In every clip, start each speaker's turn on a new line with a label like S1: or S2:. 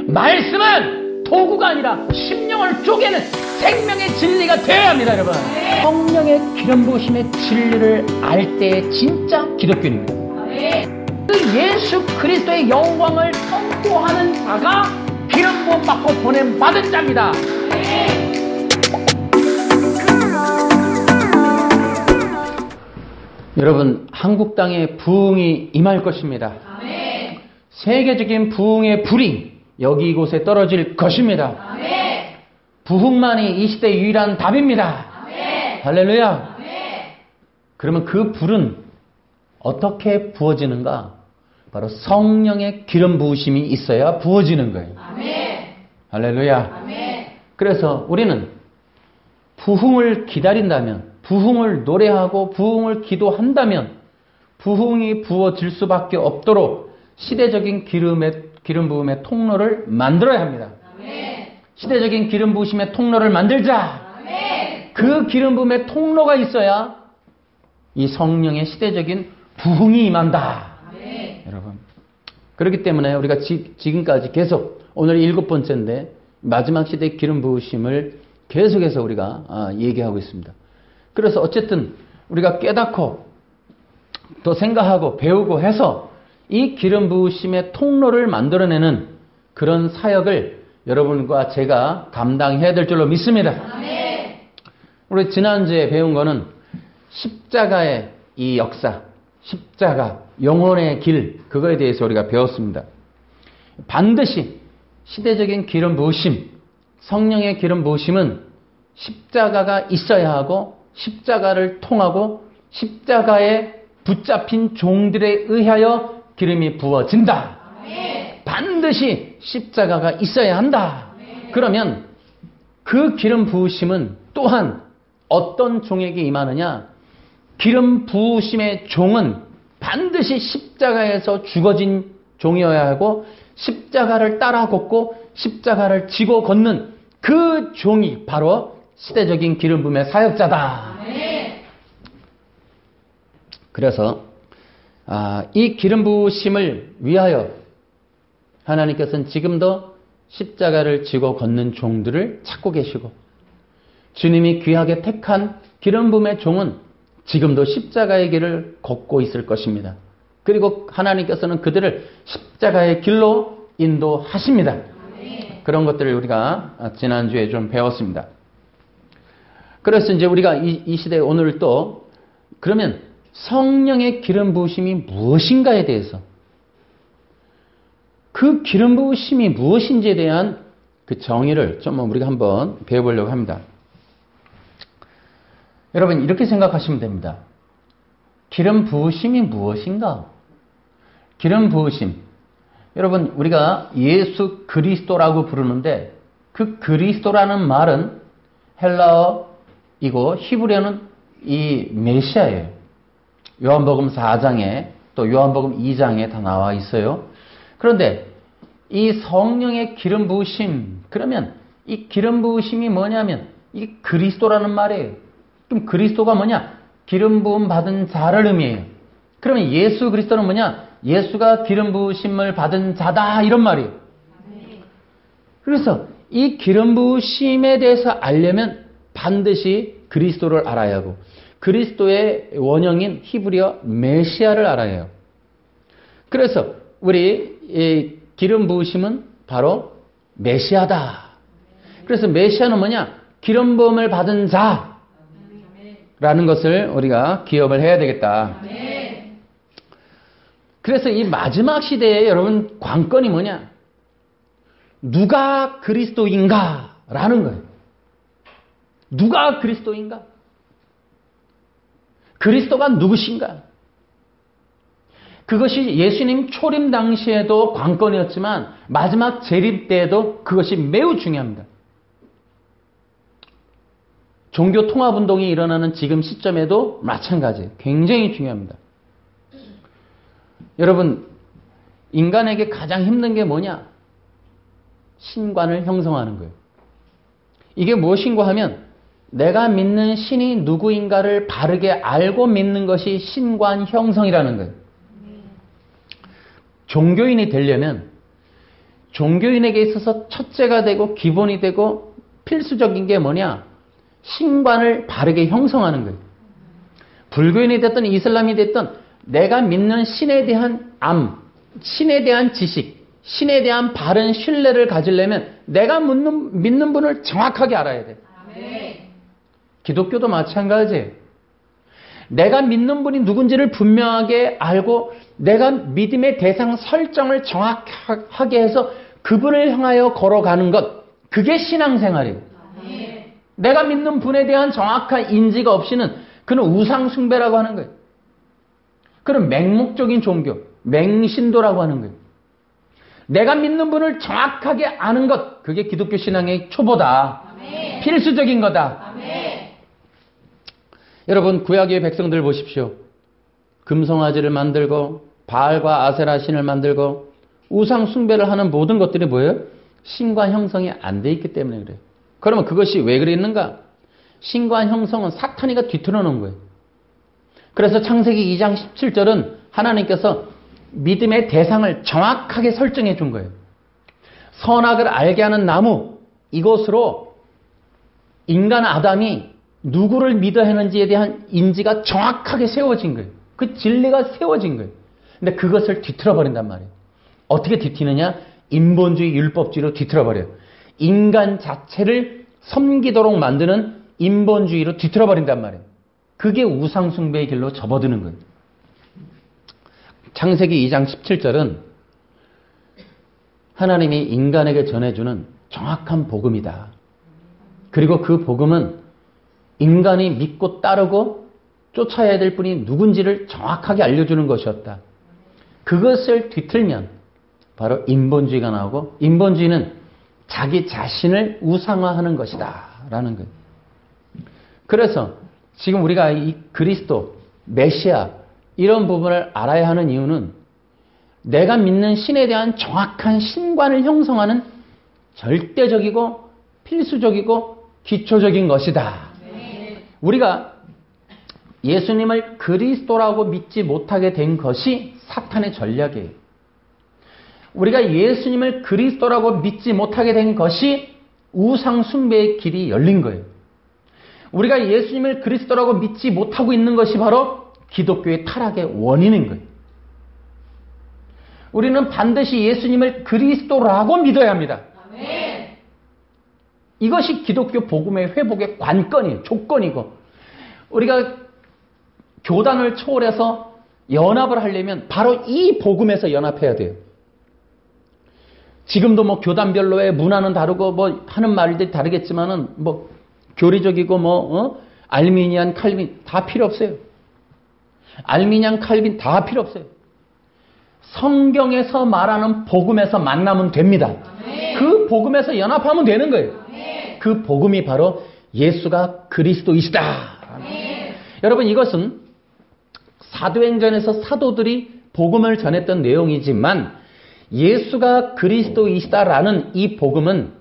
S1: 말씀은 도구가 아니라 심령을 쪼개는 생명의 진리가 되어야 합니다, 여러분. 성령의 기름 부으심의 진리를 알 때 진짜 기독교인입니다. 그 예수 그리스도의 영광을 선포하는 자가 기름 부음 받고 보냄 받은 자입니다. 여러분, 한국 땅에 부흥이 임할 것입니다.
S2: 아멘.
S1: 세계적인 부흥의 불이 여기 이곳에 떨어질 것입니다.
S2: 아멘.
S1: 부흥만이 이 시대의 유일한 답입니다.
S2: 아멘.
S1: 할렐루야.
S2: 아멘.
S1: 그러면 그 불은 어떻게 부어지는가? 바로 성령의 기름 부으심이 있어야 부어지는 거예요.
S2: 아멘.
S1: 할렐루야.
S2: 아멘.
S1: 그래서 우리는 부흥을 기다린다면, 부흥을 노래하고 부흥을 기도한다면 부흥이 부어질 수밖에 없도록 시대적인 기름 부음의 통로를 만들어야 합니다.
S2: 아멘.
S1: 시대적인 기름 부으심의 통로를 만들자.
S2: 아멘.
S1: 그 기름 부음의 통로가 있어야 이 성령의 시대적인 부흥이 임한다.
S2: 아멘.
S1: 여러분, 그렇기 때문에 우리가 지금까지 계속 오늘 7번째인데 마지막 시대의 기름 부으심을 계속해서 우리가 얘기하고 있습니다. 그래서 어쨌든 우리가 깨닫고 또 생각하고 배우고 해서 이 기름 부으심의 통로를 만들어내는 그런 사역을 여러분과 제가 감당해야 될 줄로 믿습니다.
S2: 아멘.
S1: 우리 지난주에 배운 거는 십자가의 이 역사, 십자가, 영혼의 길, 그거에 대해서 우리가 배웠습니다. 반드시 시대적인 기름 부으심, 성령의 기름 부으심은 십자가가 있어야 하고 십자가를 통하고 십자가에 붙잡힌 종들에 의하여 기름이 부어진다.
S2: 아멘.
S1: 반드시 십자가가 있어야 한다.
S2: 아멘.
S1: 그러면 그 기름 부으심은 또한 어떤 종에게 임하느냐? 기름 부으심의 종은 반드시 십자가에서 죽어진 종이어야 하고 십자가를 따라 걷고 십자가를 지고 걷는 그 종이 바로 시대적인 기름 부음의 사역자다.
S2: 아멘.
S1: 그래서 이 기름 부으심을 위하여 하나님께서는 지금도 십자가를 지고 걷는 종들을 찾고 계시고 주님이 귀하게 택한 기름 부음의 종은 지금도 십자가의 길을 걷고 있을 것입니다. 그리고 하나님께서는 그들을 십자가의 길로 인도하십니다.
S2: 아멘.
S1: 그런 것들을 우리가 지난주에 좀 배웠습니다. 그래서 이제 우리가 이 시대에 오늘 또 그러면 성령의 기름 부으심이 무엇인가에 대해서 그 기름 부으심이 무엇인지에 대한 그 정의를 좀 우리가 한번 배워보려고 합니다. 여러분, 이렇게 생각하시면 됩니다. 기름 부으심이 무엇인가? 기름 부으심. 여러분, 우리가 예수 그리스도라고 부르는데 그 그리스도라는 말은 헬라어이고 히브리어는 이 메시아예요. 요한복음 4장에 또 요한복음 2장에 다 나와 있어요. 그런데 이 성령의 기름 부으심, 그러면 이 기름 부으심이 뭐냐면 이 그리스도라는 말이에요. 그럼 그리스도가 뭐냐? 기름 부음 받은 자를 의미해요. 그러면 예수 그리스도는 뭐냐? 예수가 기름 부으심을 받은 자다, 이런 말이에요. 그래서 이 기름 부으심에 대해서 알려면 반드시 그리스도를 알아야 하고 그리스도의 원형인 히브리어 메시아를 알아야 해요. 그래서 우리 이 기름 부으심은 바로 메시아다. 그래서 메시아는 뭐냐? 기름 부음을 받은 자라는 것을 우리가 기억을 해야 되겠다. 그래서 이 마지막 시대에 여러분 관건이 뭐냐? 누가 그리스도인가? 라는 거예요. 누가 그리스도인가? 그리스도가 누구신가? 그것이 예수님 초림 당시에도 관건이었지만 마지막 재림 때에도 그것이 매우 중요합니다. 종교 통합운동이 일어나는 지금 시점에도 마찬가지예요. 굉장히 중요합니다. 여러분, 인간에게 가장 힘든 게 뭐냐? 신관을 형성하는 거예요. 이게 무엇인가 하면 내가 믿는 신이 누구인가를 바르게 알고 믿는 것이 신관 형성이라는 거예요. 종교인이 되려면 종교인에게 있어서 첫째가 되고 기본이 되고 필수적인 게 뭐냐? 신관을 바르게 형성하는 거예요. 불교인이 됐든 이슬람이 됐든 내가 믿는 신에 대한 신에 대한 지식, 신에 대한 바른 신뢰를 가지려면 내가 믿는 분을 정확하게 알아야 돼. 기독교도 마찬가지예요. 내가 믿는 분이 누군지를 분명하게 알고 내가 믿음의 대상 설정을 정확하게 해서 그분을 향하여 걸어가는 것, 그게 신앙생활이에요. 내가 믿는 분에 대한 정확한 인지가 없이는 그는 우상숭배라고 하는 거예요. 그는 맹목적인 종교, 맹신도라고 하는 거예요. 내가 믿는 분을 정확하게 아는 것, 그게 기독교 신앙의 초보다. 필수적인 거다. 여러분, 구약의 백성들 보십시오. 금송아지를 만들고 바알과 아세라 신을 만들고 우상 숭배를 하는 모든 것들이 뭐예요? 신관 형성이 안 돼 있기 때문에 그래요. 그러면 그것이 왜 그랬는가? 신관 형성은 사탄이가 뒤틀어 놓은 거예요. 그래서 창세기 2장 17절은 하나님께서 믿음의 대상을 정확하게 설정해 준 거예요. 선악을 알게 하는 나무, 이것으로 인간 아담이 누구를 믿어야 하는지에 대한 인지가 정확하게 세워진 거예요. 그 진리가 세워진 거예요. 근데 그것을 뒤틀어 버린단 말이에요. 어떻게 뒤트느냐? 인본주의 율법주의로 뒤틀어 버려요. 인간 자체를 섬기도록 만드는 인본주의로 뒤틀어 버린단 말이에요. 그게 우상숭배의 길로 접어드는 거예요. 창세기 2장 17절은 하나님이 인간에게 전해주는 정확한 복음이다. 그리고 그 복음은 인간이 믿고 따르고 쫓아야 될 분이 누군지를 정확하게 알려주는 것이었다. 그것을 뒤틀면 바로 인본주의가 나오고, 인본주의는 자기 자신을 우상화하는 것이다 라는 거예요. 그래서 지금 우리가 이 그리스도, 메시아 이런 부분을 알아야 하는 이유는 내가 믿는 신에 대한 정확한 신관을 형성하는 절대적이고 필수적이고 기초적인 것이다. 우리가 예수님을 그리스도라고 믿지 못하게 된 것이 사탄의 전략이에요. 우리가 예수님을 그리스도라고 믿지 못하게 된 것이 우상 숭배의 길이 열린 거예요. 우리가 예수님을 그리스도라고 믿지 못하고 있는 것이 바로 기독교의 타락의 원인인 거예요. 우리는 반드시 예수님을 그리스도라고 믿어야 합니다. 이것이 기독교 복음의 회복의 관건이에요. 조건이고, 우리가 교단을 초월해서 연합을 하려면 바로 이 복음에서 연합해야 돼요. 지금도 뭐 교단별로의 문화는 다르고 뭐 하는 말들이 다르겠지만은 뭐 교리적이고 알미니안, 칼빈 다 필요 없어요. 알미니안, 칼빈 다 필요 없어요. 성경에서 말하는 복음에서 만나면 됩니다. 그 복음에서 연합하면 되는 거예요. 그 복음이 바로 예수가 그리스도이시다. 여러분, 이것은 사도행전에서 사도들이 복음을 전했던 내용이지만 예수가 그리스도이시다라는 이 복음은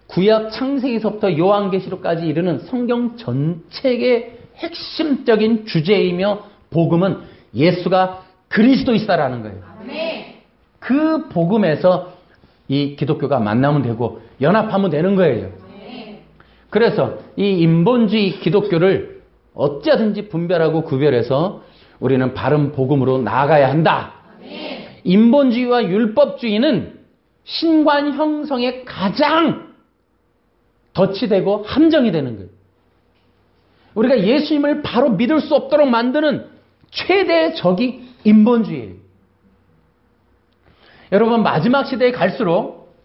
S1: 구약 창세기서부터 요한계시록까지 이르는 성경 전체의 핵심적인 주제이며 복음은 예수가 그리스도이시다라는 거예요. 그 복음에서 이 기독교가 만나면 되고 연합하면 되는 거예요. 그래서 이 인본주의 기독교를 어찌하든지 분별하고 구별해서 우리는 바른 복음으로 나아가야 한다. 인본주의와 율법주의는 신관 형성에 가장 덫이 되고 함정이 되는 거예요. 우리가 예수님을 바로 믿을 수 없도록 만드는 최대의 적이 인본주의예요. 여러분, 마지막 시대에 갈수록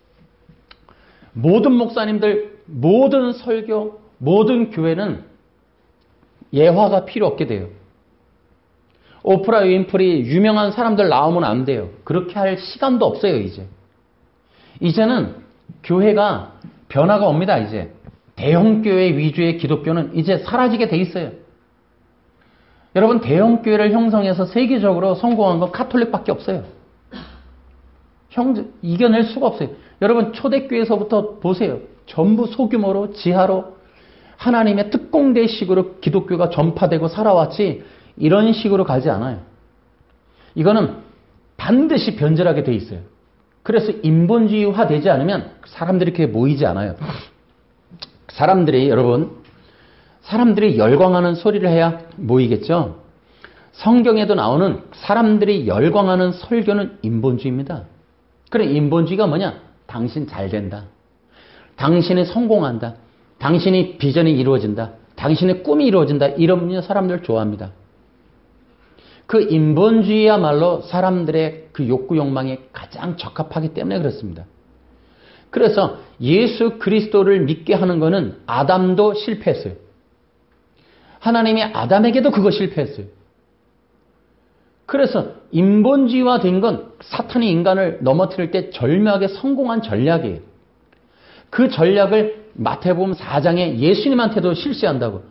S1: 모든 목사님들, 모든 설교, 모든 교회는 예화가 필요 없게 돼요. 오프라 윈프리 유명한 사람들 나오면 안 돼요. 그렇게 할 시간도 없어요, 이제. 이제는 교회가 변화가 옵니다, 이제. 대형교회 위주의 기독교는 이제 사라지게 돼 있어요. 여러분, 대형교회를 형성해서 세계적으로 성공한 건 카톨릭밖에 없어요. 이겨낼 수가 없어요. 여러분, 초대교회에서부터 보세요. 전부 소규모로, 지하로, 하나님의 특공대식으로 기독교가 전파되고 살아왔지, 이런 식으로 가지 않아요. 이거는 반드시 변절하게 돼 있어요. 그래서 인본주의화 되지 않으면 사람들이 이렇게 모이지 않아요. 사람들이, 여러분, 사람들이 열광하는 소리를 해야 모이겠죠? 성경에도 나오는 사람들이 열광하는 설교는 인본주의입니다. 그래, 인본주의가 뭐냐? 당신 잘 된다. 당신이 성공한다. 당신이 비전이 이루어진다. 당신의 꿈이 이루어진다. 이런 사람들 좋아합니다. 그 인본주의야말로 사람들의 그 욕구 욕망에 가장 적합하기 때문에 그렇습니다. 그래서 예수 그리스도를 믿게 하는 것은 아담도 실패했어요. 하나님이 아담에게도 그거 실패했어요. 그래서 인본주의화 된 건 사탄이 인간을 넘어뜨릴 때 절묘하게 성공한 전략이에요. 그 전략을 마태복음 4장에 예수님한테도 실시한다고.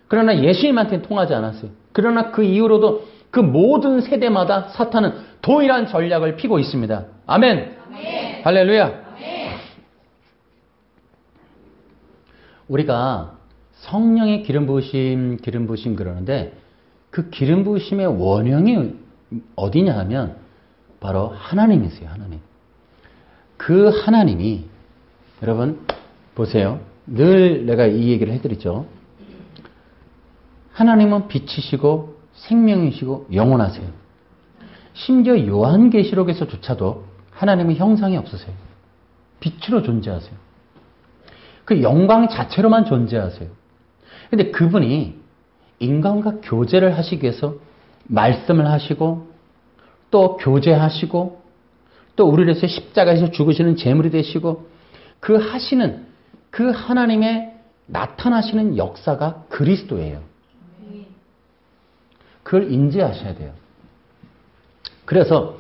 S1: 그러나 예수님한테는 통하지 않았어요. 그러나 그 이후로도 그 모든 세대마다 사탄은 동일한 전략을 피고 있습니다. 아멘.
S2: 아멘.
S1: 할렐루야.
S2: 아멘.
S1: 우리가 성령의 기름 부으심 그러는데 그 기름 부으심의 원형이 어디냐 하면 바로 하나님이세요. 하나님. 그 하나님이 여러분 보세요. 늘 내가 이 얘기를 해드리죠. 하나님은 빛이시고 생명이시고 영원하세요. 심지어 요한계시록에서조차도 하나님의 형상이 없으세요. 빛으로 존재하세요. 그 영광 자체로만 존재하세요. 근데 그분이 인간과 교제를 하시기 위해서 말씀을 하시고 또 교제하시고 또 우리를 위해서 십자가에서 죽으시는 제물이 되시고 그 하시는 그 하나님의 나타나시는 역사가 그리스도예요. 그걸 인지하셔야 돼요. 그래서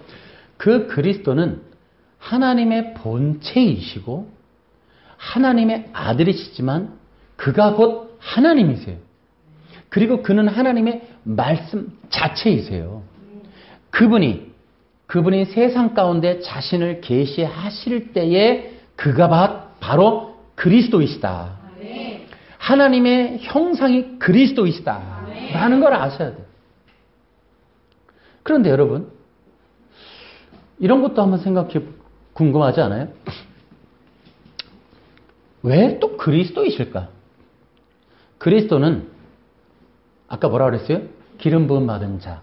S1: 그 그리스도는 하나님의 본체이시고 하나님의 아들이시지만 그가 곧 하나님이세요. 그리고 그는 하나님의 말씀 자체이세요. 그분이 세상 가운데 자신을 계시하실 때에 그가 바로 그리스도이시다. 하나님의 형상이 그리스도이시다. 라는 걸 아셔야 돼요. 그런데 여러분, 이런 것도 한번 생각해 궁금하지 않아요? 왜 또 그리스도이실까? 그리스도는 아까 뭐라 그랬어요? 기름 부음 받은 자.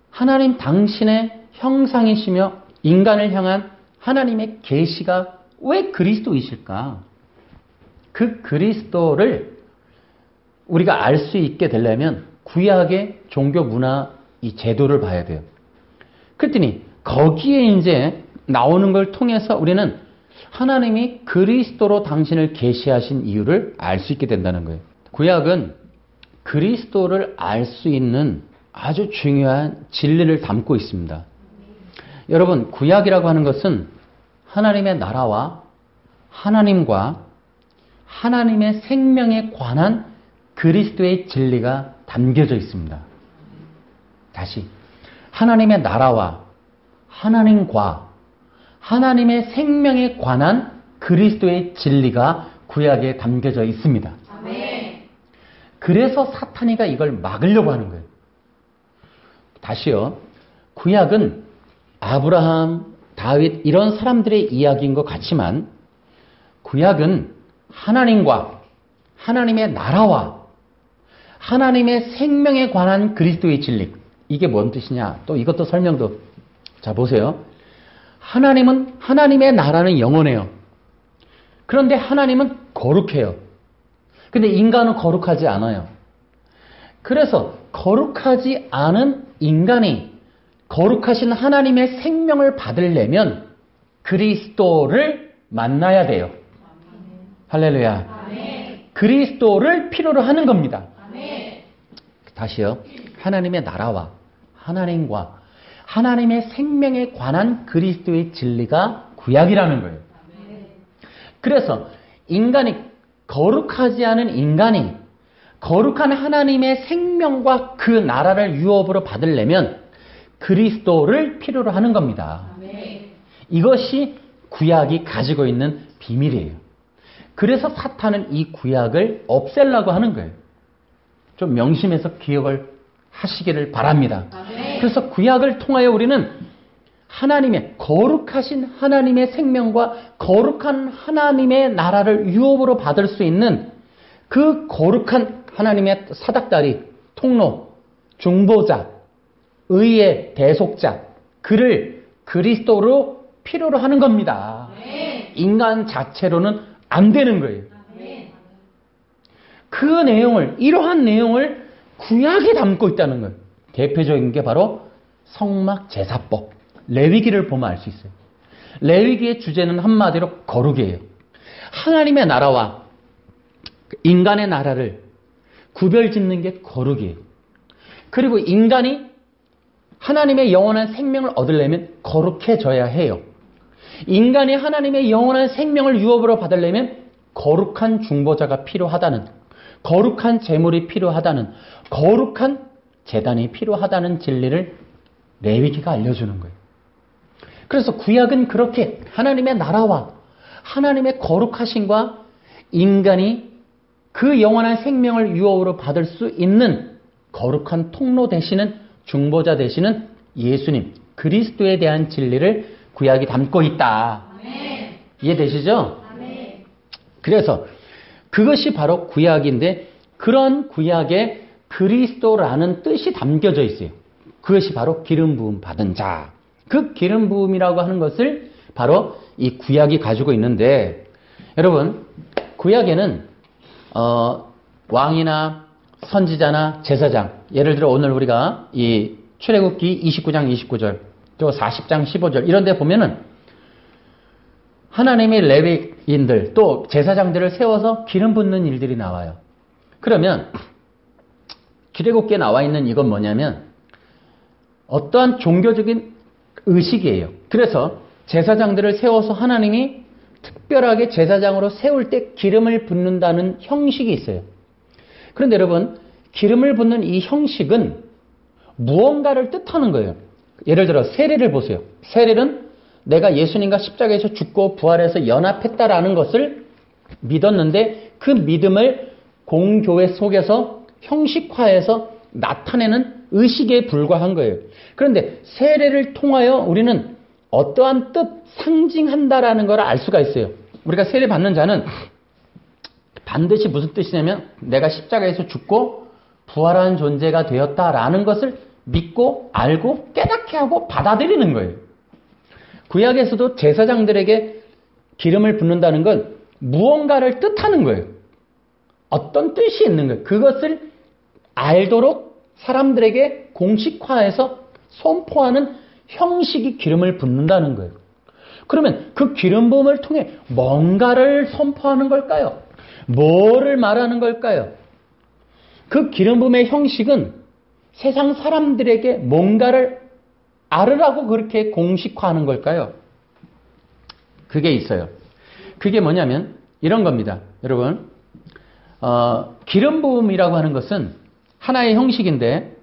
S1: 하나님 당신의 형상이시며 인간을 향한 하나님의 계시가 왜 그리스도이실까? 그 그리스도를 우리가 알 수 있게 되려면 구약의 종교 문화 이 제도를 봐야 돼요. 그랬더니 거기에 이제 나오는 걸 통해서 우리는 하나님이 그리스도로 당신을 계시하신 이유를 알 수 있게 된다는 거예요. 구약은 그리스도를 알 수 있는 아주 중요한 진리를 담고 있습니다. 여러분, 구약이라고 하는 것은 하나님의 나라와 하나님과 하나님의 생명에 관한 그리스도의 진리가 담겨져 있습니다. 다시, 하나님의 나라와 하나님과 하나님의 생명에 관한 그리스도의 진리가 구약에 담겨져 있습니다.
S2: 아멘.
S1: 그래서 사탄이가 이걸 막으려고 하는 거예요. 다시요. 구약은 아브라함, 다윗 이런 사람들의 이야기인 것 같지만 구약은 하나님과 하나님의 나라와 하나님의 생명에 관한 그리스도의 진리. 이게 뭔 뜻이냐? 또 이것도 설명도. 자, 보세요. 하나님은 하나님의 나라는 영원해요. 그런데 하나님은 거룩해요. 근데 인간은 거룩하지 않아요. 그래서 거룩하지 않은 인간이 거룩하신 하나님의 생명을 받으려면 그리스도를 만나야 돼요. 할렐루야.
S2: 아멘.
S1: 그리스도를 필요로 하는 겁니다.
S2: 아멘.
S1: 다시요. 하나님의 나라와 하나님과 하나님의 생명에 관한 그리스도의 진리가 구약이라는 거예요. 그래서 인간이 거룩하지 않은 인간이 거룩한 하나님의 생명과 그 나라를 유업으로 받으려면 그리스도를 필요로 하는 겁니다.
S2: 아멘.
S1: 이것이 구약이 가지고 있는 비밀이에요. 그래서 사탄은 이 구약을 없애려고 하는 거예요. 좀 명심해서 기억을 하시기를 바랍니다.
S2: 아멘.
S1: 그래서 구약을 통하여 우리는 하나님의 거룩하신 하나님의 생명과 거룩한 하나님의 나라를 유업으로 받을 수 있는 그 거룩한 하나님의 사닥다리, 통로, 중보자, 의의 대속자, 그를 그리스도로 필요로 하는 겁니다. 인간 자체로는 안 되는 거예요. 그 내용을, 이러한 내용을 구약에 담고 있다는 거예요. 대표적인 게 바로 성막 제사법, 레위기를 보면 알 수 있어요. 레위기의 주제는 한마디로 거룩이에요. 하나님의 나라와 인간의 나라를 구별짓는 게 거룩이에요. 그리고 인간이 하나님의 영원한 생명을 얻으려면 거룩해져야 해요. 인간이 하나님의 영원한 생명을 유업으로 받으려면 거룩한 중보자가 필요하다는, 거룩한 제물이 필요하다는, 거룩한 제단이 필요하다는 진리를 레위기가 알려주는 거예요. 그래서 구약은 그렇게 하나님의 나라와 하나님의 거룩하심과 인간이 그 영원한 생명을 유업으로 받을 수 있는 거룩한 통로 되시는, 중보자 되시는 예수님, 그리스도에 대한 진리를 구약이 담고 있다. 이해되시죠? 그래서 그것이 바로 구약인데, 그런 구약에 그리스도라는 뜻이 담겨져 있어요. 그것이 바로 기름 부음 받은 자. 그 기름 부음이라고 하는 것을 바로 이 구약이 가지고 있는데, 여러분, 구약에는 왕이나 선지자나 제사장, 예를 들어 오늘 우리가 이 출애굽기 29장 29절, 또 40장 15절 이런 데 보면은 하나님의 레위인들 또 제사장들을 세워서 기름 붓는 일들이 나와요. 그러면 출애굽기에 나와 있는 이건 뭐냐면 어떠한 종교적인 의식이에요. 그래서 제사장들을 세워서 하나님이 특별하게 제사장으로 세울 때 기름을 붓는다는 형식이 있어요. 그런데 여러분, 기름을 붓는 이 형식은 무언가를 뜻하는 거예요. 예를 들어 세례를 보세요. 세례는 내가 예수님과 십자가에서 죽고 부활해서 연합했다라는 것을 믿었는데 그 믿음을 공교회 속에서 형식화해서 나타내는 의식에 불과한 거예요. 그런데 세례를 통하여 우리는 어떠한 뜻, 상징한다라는 걸 알 수가 있어요. 우리가 세례 받는 자는 반드시 무슨 뜻이냐면 내가 십자가에서 죽고 부활한 존재가 되었다라는 것을 믿고 알고 깨닫게 하고 받아들이는 거예요. 구약에서도 제사장들에게 기름을 붓는다는 건 무언가를 뜻하는 거예요. 어떤 뜻이 있는 거예요. 그것을 알도록 사람들에게 공식화해서 선포하는 형식이 기름을 붓는다는 거예요. 그러면 그 기름 부음을 통해 뭔가를 선포하는 걸까요? 뭐를 말하는 걸까요? 그 기름 부음의 형식은 세상 사람들에게 뭔가를 알으라고 그렇게 공식화하는 걸까요? 그게 있어요. 그게 뭐냐면 이런 겁니다. 여러분, 기름 부음이라고 하는 것은 하나의 형식인데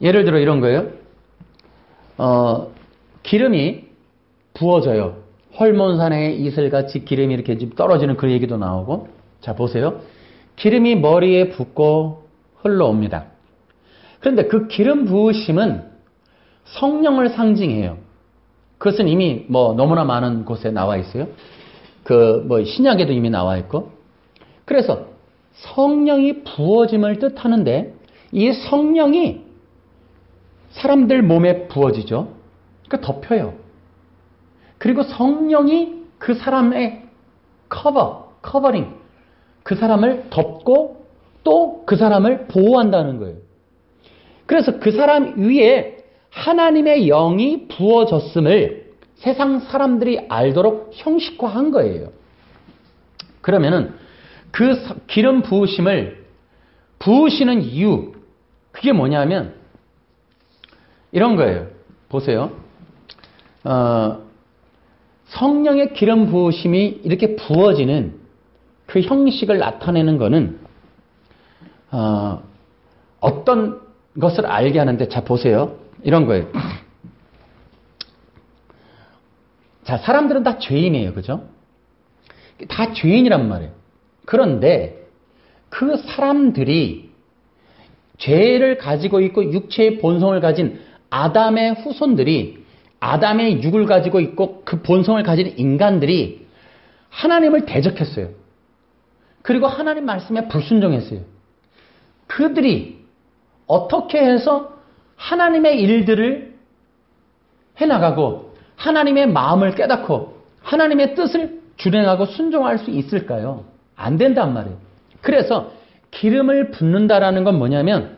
S1: 예를 들어 이런 거예요. 기름이 부어져요. 헐몬산에 이슬같이 기름이 이렇게 떨어지는 그 얘기도 나오고. 자, 보세요. 기름이 머리에 붓고 흘러옵니다. 그런데 그 기름 부으심은 성령을 상징해요. 그것은 이미 너무나 많은 곳에 나와 있어요. 신약에도 이미 나와 있고. 그래서 성령이 부어짐을 뜻하는데 이 성령이 사람들 몸에 부어지죠. 그러니까 덮여요. 그리고 성령이 그 사람의 커버링, 그 사람을 덮고 또 그 사람을 보호한다는 거예요. 그래서 그 사람 위에 하나님의 영이 부어졌음을 세상 사람들이 알도록 형식화한 거예요. 그러면은 그 기름 부으심을 부으시는 이유, 그게 뭐냐면 이런 거예요. 보세요. 성령의 기름 부으심이 이렇게 부어지는 그 형식을 나타내는 거는 어떤 것을 알게 하는데, 자, 보세요. 이런 거예요. 자, 사람들은 다 죄인이에요. 그죠? 다 죄인이란 말이에요. 그런데 그 사람들이 죄를 가지고 있고 육체의 본성을 가진 아담의 후손들이 아담의 육을 가지고 있고 그 본성을 가진 인간들이 하나님을 대적했어요. 그리고 하나님 말씀에 불순종했어요. 그들이 어떻게 해서 하나님의 일들을 해나가고 하나님의 마음을 깨닫고 하나님의 뜻을 준행하고 순종할 수 있을까요? 안 된단 말이에요. 그래서 기름을 붓는다라는 건 뭐냐면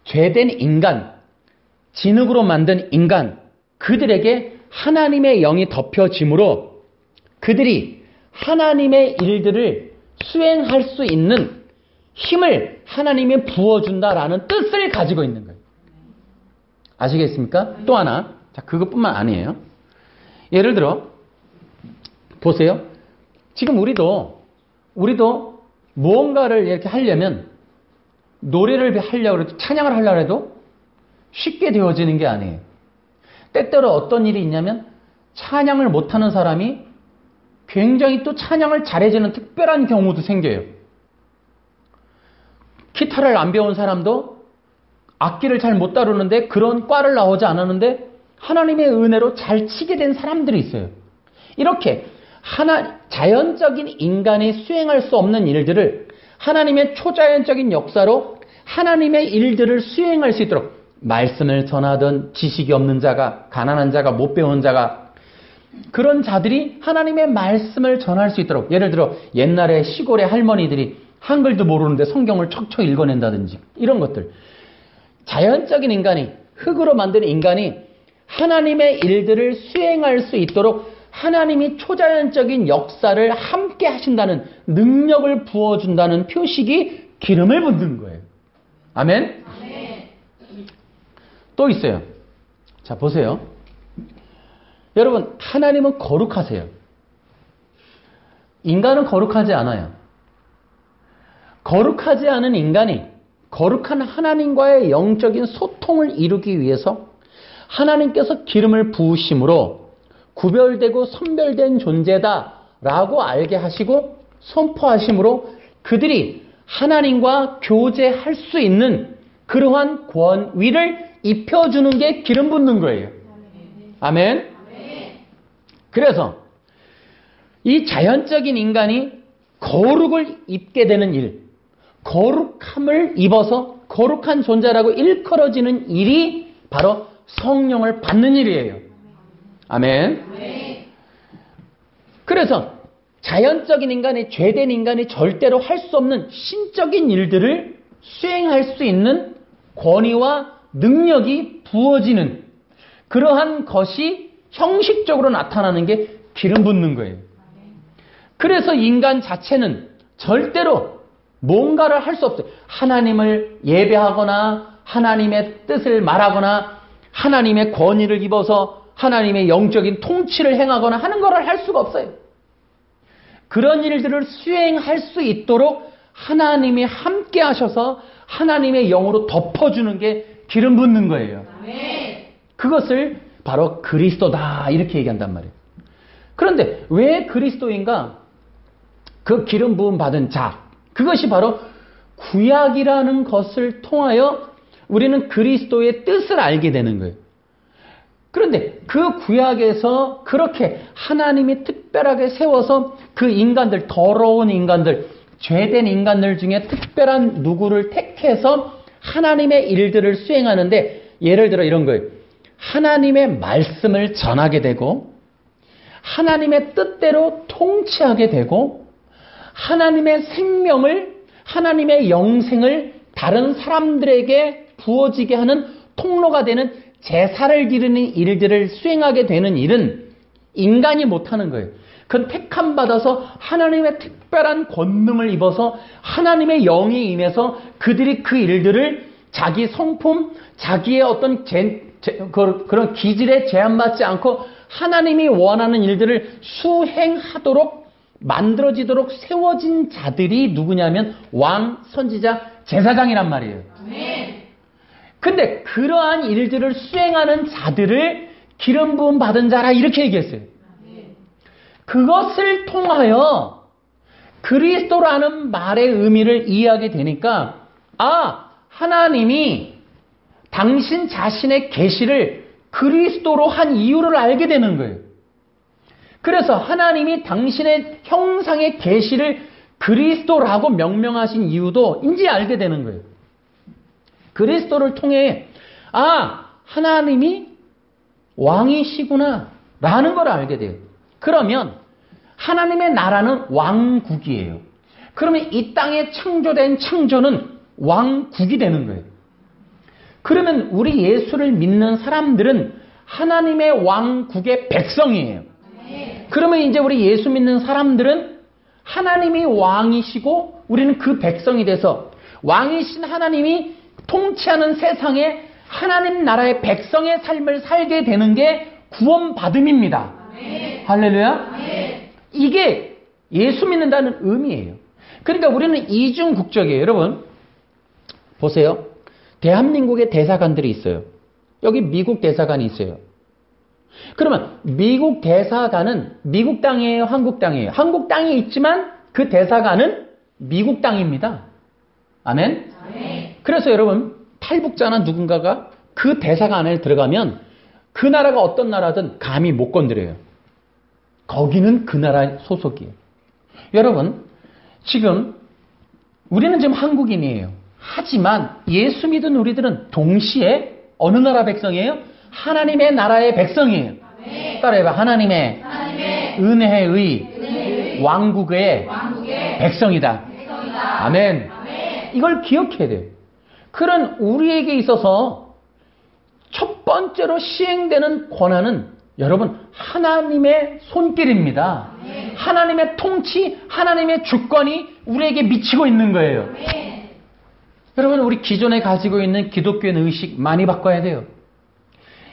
S1: 죄된 인간, 진흙으로 만든 인간, 그들에게 하나님의 영이 덮여짐으로 그들이 하나님의 일들을 수행할 수 있는 힘을 하나님이 부어준다라는 뜻을 가지고 있는 거예요. 아시겠습니까? 또 하나, 자, 그것뿐만 아니에요. 예를 들어 보세요. 지금 우리도 무언가를 이렇게 하려면 노래를 하려고 해도 찬양을 하려고 해도 쉽게 되어지는 게 아니에요. 때때로 어떤 일이 있냐면 찬양을 못하는 사람이 굉장히 또 찬양을 잘해주는 특별한 경우도 생겨요. 기타를 안 배운 사람도 악기를 잘 못 다루는데 그런 과를 나오지 않았는데 하나님의 은혜로 잘 치게 된 사람들이 있어요. 이렇게 자연적인 인간이 수행할 수 없는 일들을 하나님의 초자연적인 역사로 하나님의 일들을 수행할 수 있도록 말씀을 전하던 지식이 없는 자가, 가난한 자가, 못 배운 자가, 그런 자들이 하나님의 말씀을 전할 수 있도록, 예를 들어 옛날에 시골의 할머니들이 한글도 모르는데 성경을 척척 읽어낸다든지 이런 것들, 자연적인 인간이, 흙으로 만든 인간이 하나님의 일들을 수행할 수 있도록 하나님이 초자연적인 역사를 함께 하신다는 능력을 부어준다는 표식이 기름을 붓는 거예요. 아멘?
S2: 아멘.
S1: 또 있어요. 자, 보세요. 여러분, 하나님은 거룩하세요. 인간은 거룩하지 않아요. 거룩하지 않은 인간이 거룩한 하나님과의 영적인 소통을 이루기 위해서 하나님께서 기름을 부으심으로 구별되고 선별된 존재다라고 알게 하시고 선포하심으로 그들이 하나님과 교제할 수 있는 그러한 권위를 입혀주는 게 기름 붓는 거예요. 아멘? 그래서 이 자연적인 인간이 거룩을 입게 되는 일, 거룩함을 입어서 거룩한 존재라고 일컬어지는 일이 바로 성령을 받는 일이에요. 아멘. 그래서 자연적인 인간이, 죄된 인간이 절대로 할 수 없는 신적인 일들을 수행할 수 있는 권위와 능력이 부어지는 그러한 것이 형식적으로 나타나는 게 기름 붓는 거예요. 그래서 인간 자체는 절대로 뭔가를 할 수 없어요. 하나님을 예배하거나 하나님의 뜻을 말하거나 하나님의 권위를 입어서 하나님의 영적인 통치를 행하거나 하는 것을 할 수가 없어요. 그런 일들을 수행할 수 있도록 하나님이 함께 하셔서 하나님의 영으로 덮어주는 게 기름 붓는 거예요. 그것을 바로 그리스도다 이렇게 얘기한단 말이에요. 그런데 왜 그리스도인가? 그 기름 부음 받은 자, 그것이 바로 구약이라는 것을 통하여 우리는 그리스도의 뜻을 알게 되는 거예요. 그런데 그 구약에서 그렇게 하나님이 특별하게 세워서 그 인간들, 더러운 인간들, 죄된 인간들 중에 특별한 누구를 택해서 하나님의 일들을 수행하는데, 예를 들어 이런 거예요. 하나님의 말씀을 전하게 되고 하나님의 뜻대로 통치하게 되고 하나님의 생명을, 하나님의 영생을 다른 사람들에게 부어지게 하는 통로가 되는 제사를 기르는 일들을 수행하게 되는 일은 인간이 못하는 거예요. 그건 택함 받아서 하나님의 특별한 권능을 입어서 하나님의 영이 임해서 그들이 그 일들을 자기 성품, 자기의 어떤 그런 기질에 제한받지 않고 하나님이 원하는 일들을 수행하도록 만들어지도록 세워진 자들이 누구냐면 왕, 선지자, 제사장이란 말이에요. 근데 그러한 일들을 수행하는 자들을 기름 부음 받은 자라 이렇게 얘기했어요. 그것을 통하여 그리스도라는 말의 의미를 이해하게 되니까, 아, 하나님이 당신 자신의 계시를 그리스도로 한 이유를 알게 되는 거예요. 그래서 하나님이 당신의 형상의 계시를 그리스도라고 명명하신 이유도 이제 알게 되는 거예요. 그리스도를 통해 하나님이 왕이시구나 라는 걸 알게 돼요. 그러면 하나님의 나라는 왕국이에요. 그러면 이 땅에 창조된 창조는 왕국이 되는 거예요. 그러면 우리 예수를 믿는 사람들은 하나님의 왕국의 백성이에요. 그러면 이제 우리 예수 믿는 사람들은 하나님이 왕이시고 우리는 그 백성이 돼서 왕이신 하나님이 통치하는 세상에 하나님 나라의 백성의 삶을 살게 되는 게 구원받음입니다. 할렐루야. 이게 예수 믿는다는 의미예요. 그러니까 우리는 이중국적이에요. 여러분 보세요. 대한민국에 대사관들이 있어요. 여기 미국 대사관이 있어요. 그러면 미국 대사관은 미국 땅이에요? 한국 땅이에요? 한국 땅이 있지만 그 대사관은 미국 땅입니다. 아멘? 그래서 여러분 탈북자나 누군가가 그 대사관 안에 들어가면 그 나라가 어떤 나라든 감히 못 건드려요. 거기는 그 나라 소속이에요. 여러분 지금 우리는 지금 한국인이에요. 하지만 예수 믿은 우리들은 동시에 어느 나라 백성이에요? 하나님의 나라의 백성이에요. 따라해봐. 하나님의 은혜의 왕국의 백성이다. 아멘. 이걸 기억해야 돼요. 그런 우리에게 있어서 첫 번째로 시행되는 권한은 여러분 하나님의 손길입니다. 하나님의 통치, 하나님의 주권이 우리에게 미치고 있는 거예요. 여러분 우리 기존에 가지고 있는 기독교의 의식 많이 바꿔야 돼요.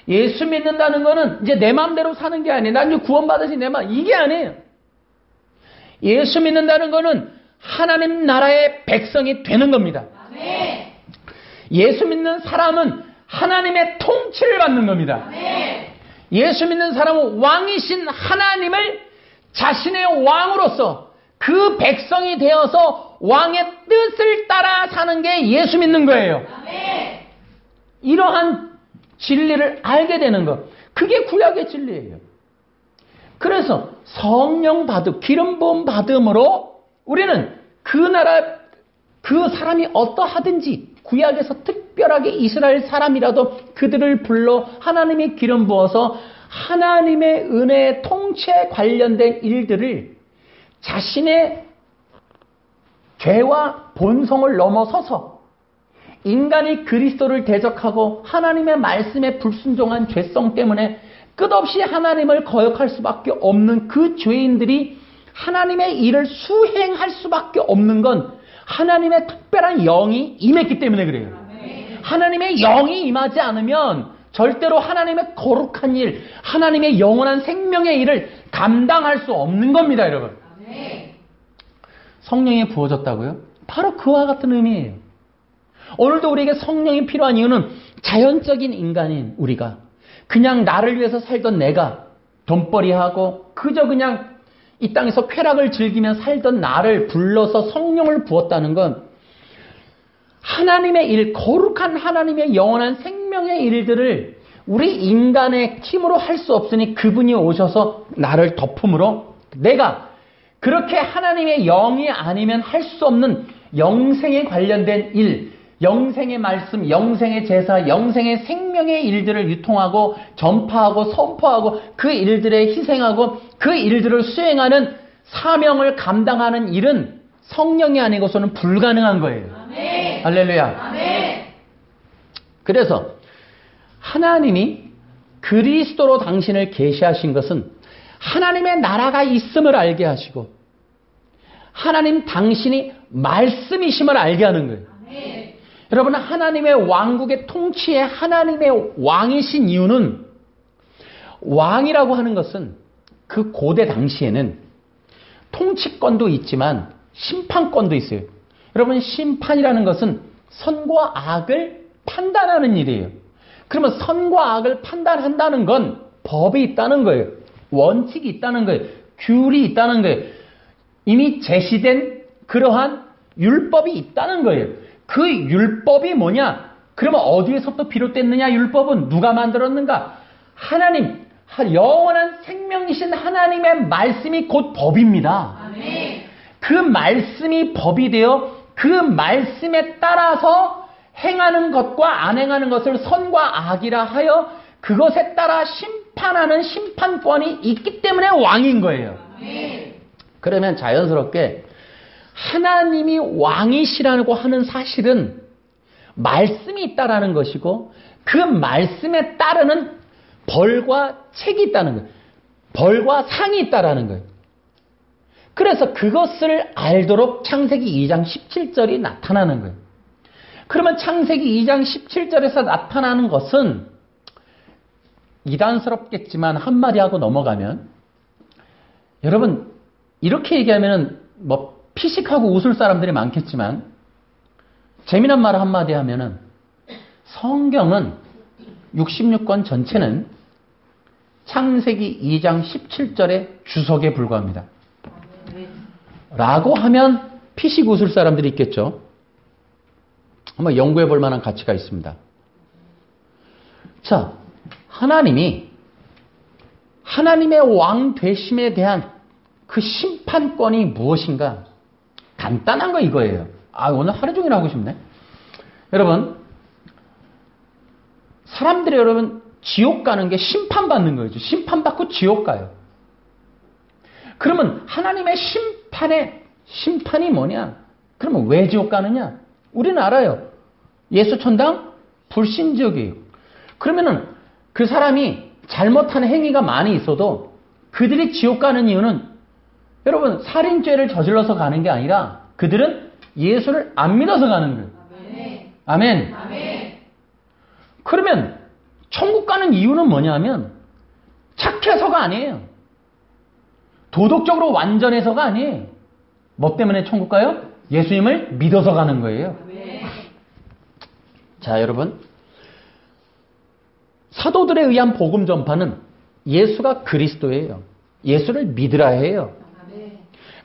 S1: 예수 믿는다는 거는 이제 내 마음대로 사는 게 아니에요. 난 이제 구원받으신 내 마음 이게 아니에요. 예수 믿는다는 거는 하나님 나라의 백성이 되는 겁니다. 예수 믿는 사람은 하나님의 통치를 받는 겁니다. 예수 믿는 사람은 왕이신 하나님을 자신의 왕으로서 그 백성이 되어서 왕의 뜻을 따라 사는 게 예수 믿는 거예요. 이러한 진리를 알게 되는 것. 그게 구약의 진리예요. 그래서 성령 받음, 기름 부음 받음으로 우리는 그 나라, 그 사람이 어떠하든지 구약에서 특별하게 이스라엘 사람이라도 그들을 불러 하나님의 기름 부어서 하나님의 은혜의 통치에 관련된 일들을 자신의 죄와 본성을 넘어서서 인간이 그리스도를 대적하고 하나님의 말씀에 불순종한 죄성 때문에 끝없이 하나님을 거역할 수밖에 없는 그 죄인들이 하나님의 일을 수행할 수밖에 없는 건 하나님의 특별한 영이 임했기 때문에 그래요. 하나님의 영이 임하지 않으면 절대로 하나님의 거룩한 일, 하나님의 영원한 생명의 일을 감당할 수 없는 겁니다, 여러분. 성령이 부어졌다고요? 바로 그와 같은 의미예요. 오늘도 우리에게 성령이 필요한 이유는 자연적인 인간인 우리가 그냥 나를 위해서 살던 내가 돈벌이하고 그저 그냥 이 땅에서 쾌락을 즐기며 살던 나를 불러서 성령을 부었다는 건 하나님의 일, 거룩한 하나님의 영원한 생명의 일들을 우리 인간의 힘으로 할 수 없으니 그분이 오셔서 나를 덮음으로 내가 그렇게 하나님의 영이 아니면 할 수 없는 영생에 관련된 일, 영생의 말씀, 영생의 제사, 영생의 생명의 일들을 유통하고 전파하고 선포하고 그 일들에 희생하고 그 일들을 수행하는 사명을 감당하는 일은 성령이 아니고서는 불가능한 거예요. 아멘. 할렐루야. 아멘. 그래서 하나님이 그리스도로 당신을 계시하신 것은 하나님의 나라가 있음을 알게 하시고 하나님 당신이 말씀이심을 알게 하는 거예요. 아멘. 여러분 하나님의 왕국의 통치에 하나님의 왕이신 이유는 왕이라고 하는 것은 그 고대 당시에는 통치권도 있지만 심판권도 있어요. 여러분 심판이라는 것은 선과 악을 판단하는 일이에요. 그러면 선과 악을 판단한다는 건 법이 있다는 거예요. 원칙이 있다는 거예요. 규율이 있다는 거예요. 이미 제시된 그러한 율법이 있다는 거예요. 그 율법이 뭐냐? 그러면 어디에서부터 비롯됐느냐? 율법은 누가 만들었는가? 하나님, 영원한 생명이신 하나님의 말씀이 곧 법입니다.
S2: 아멘.
S1: 그 말씀이 법이 되어 그 말씀에 따라서 행하는 것과 안 행하는 것을 선과 악이라 하여 그것에 따라 심판하는 심판권이 있기 때문에 왕인 거예요.
S2: 아멘.
S1: 그러면 자연스럽게 하나님이 왕이시라고 하는 사실은 말씀이 있다라는 것이고 그 말씀에 따르는 벌과 책이 있다는 거예요. 벌과 상이 있다라는 거예요. 그래서 그것을 알도록 창세기 2장 17절이 나타나는 거예요. 그러면 창세기 2장 17절에서 나타나는 것은 이단스럽겠지만 한마디 하고 넘어가면 여러분 이렇게 얘기하면 뭐 피식하고 웃을 사람들이 많겠지만 재미난 말 한마디 하면은 성경은 66권 전체는 창세기 2장 17절의 주석에 불과합니다. 라고 하면 피식 웃을 사람들이 있겠죠. 한번 연구해 볼 만한 가치가 있습니다. 자, 하나님이 하나님의 왕 되심에 대한 그 심판권이 무엇인가? 간단한 거 이거예요. 오늘 하루 종일 하고 싶네. 여러분, 사람들이 여러분 지옥 가는 게 심판받는 거죠. 심판받고 지옥 가요. 그러면 하나님의 심판이 뭐냐? 그러면 왜 지옥 가느냐? 우리는 알아요. 예수 천당 불신지옥이에요. 그러면은 그 사람이 잘못한 행위가 많이 있어도 그들이 지옥 가는 이유는 여러분 살인죄를 저질러서 가는 게 아니라 그들은 예수를 안 믿어서 가는 거예요. 아멘.
S2: 아멘.
S1: 그러면 천국 가는 이유는 뭐냐면 착해서가 아니에요. 도덕적으로 완전해서가 아니에요. 뭐 때문에 천국 가요? 예수님을 믿어서 가는 거예요.
S2: 아멘.
S1: 자, 여러분. 사도들에 의한 복음 전파는 예수가 그리스도예요. 예수를 믿으라 해요.
S2: 아멘.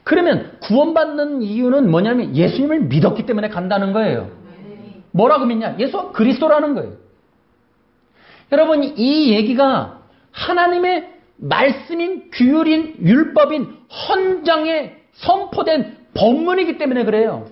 S1: 그러면 구원받는 이유는 뭐냐면 예수님을 믿었기 때문에 간다는 거예요.
S2: 아멘.
S1: 뭐라고 믿냐? 예수가 그리스도라는 거예요. 여러분, 이 얘기가 하나님의 말씀인 규율인 율법인 헌장에 선포된 법문이기 때문에 그래요.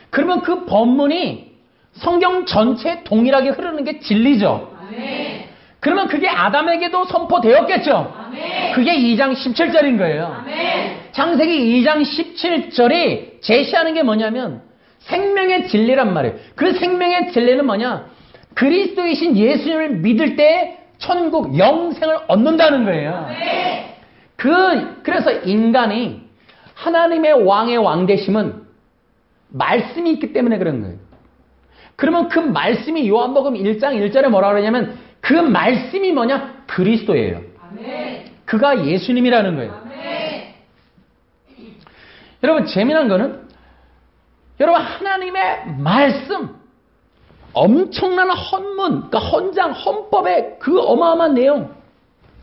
S1: 그러면 그 법문이 성경 전체에 동일하게 흐르는 게 진리죠.
S2: 아멘.
S1: 그러면 그게 아담에게도 선포되었겠죠.
S2: 아멘.
S1: 그게 2장 17절인 거예요.
S2: 아멘.
S1: 창세기 2장 17절이 제시하는 게 뭐냐면 생명의 진리란 말이에요. 그 생명의 진리는 뭐냐? 그리스도이신 예수님을 믿을 때 천국 영생을 얻는다는 거예요.
S2: 아멘.
S1: 그래서 인간이 하나님의 왕의 왕되심은 말씀이 있기 때문에 그런 거예요. 그러면 그 말씀이 요한복음 1장 1절에 뭐라 그러냐면 그 말씀이 뭐냐? 그리스도예요.
S2: 아멘.
S1: 그가 예수님이라는 거예요.
S2: 아멘.
S1: 여러분 재미난 거는 여러분 하나님의 말씀 엄청난 헌문, 그러니까 헌장, 헌법의 그 어마어마한 내용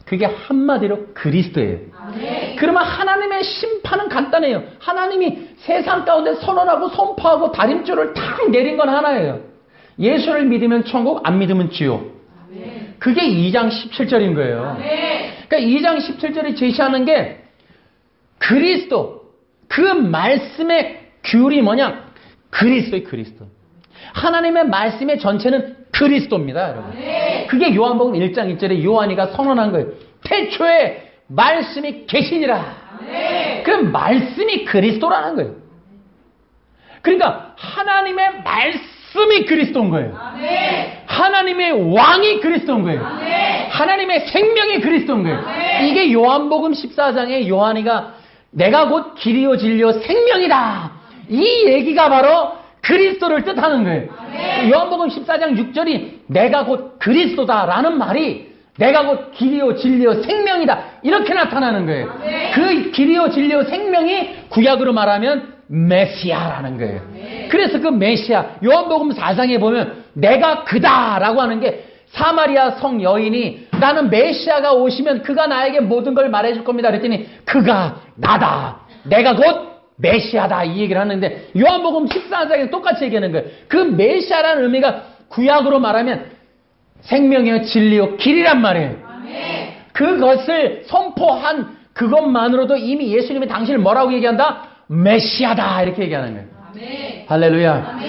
S1: 그게 한마디로 그리스도예요.
S2: 아멘.
S1: 그러면 하나님의 심판은 간단해요. 하나님이 세상 가운데 선언하고 선포하고 다림줄을 탁 내린 건 하나예요. 예수를 믿으면 천국, 안 믿으면 지옥.
S2: 아멘.
S1: 그게 2장 17절인 거예요.
S2: 아멘.
S1: 그러니까 2장 17절이 제시하는 게 그리스도, 그 말씀의 규율이 뭐냐? 그리스도의 그리스도. 하나님의 말씀의 전체는 그리스도입니다, 여러분.
S2: 아멘.
S1: 그게 요한복음 1장 1절에 요한이가 선언한 거예요. 태초에 말씀이 계시니라.
S2: 아멘.
S1: 그 말씀이 그리스도라는 거예요. 그러니까 하나님의 말씀이 그리스도인 거예요.
S2: 아멘.
S1: 하나님의 왕이 그리스도인 거예요.
S2: 아멘.
S1: 하나님의 생명이 그리스도인 거예요.
S2: 아멘.
S1: 이게 요한복음 14장에 요한이가 내가 곧 길이요 진리요 생명이다. 이 얘기가 바로 그리스도를 뜻하는 거예요.
S2: 아멘.
S1: 요한복음 14장 6절이 내가 곧 그리스도다라는 말이 내가 곧 길이요 진리요 생명이다. 이렇게 나타나는 거예요.
S2: 아멘.
S1: 그 길이요 진리요 생명이 구약으로 말하면 메시아라는 거예요.
S2: 아멘.
S1: 그래서 그 메시아 요한복음 4장에 보면 내가 그다라고 하는 게 사마리아 성 여인이 나는 메시아가 오시면 그가 나에게 모든 걸 말해줄 겁니다. 그랬더니 그가 나다. 내가 곧 메시아다 이 얘기를 하는데 요한복음 14장에 똑같이 얘기하는 거예요. 그 메시아라는 의미가 구약으로 말하면 생명이요 진리요 길이란 말이에요. 그것을 선포한 그것만으로도 이미 예수님이 당신을 뭐라고 얘기한다? 메시아다 이렇게 얘기하는 거예요. 할렐루야.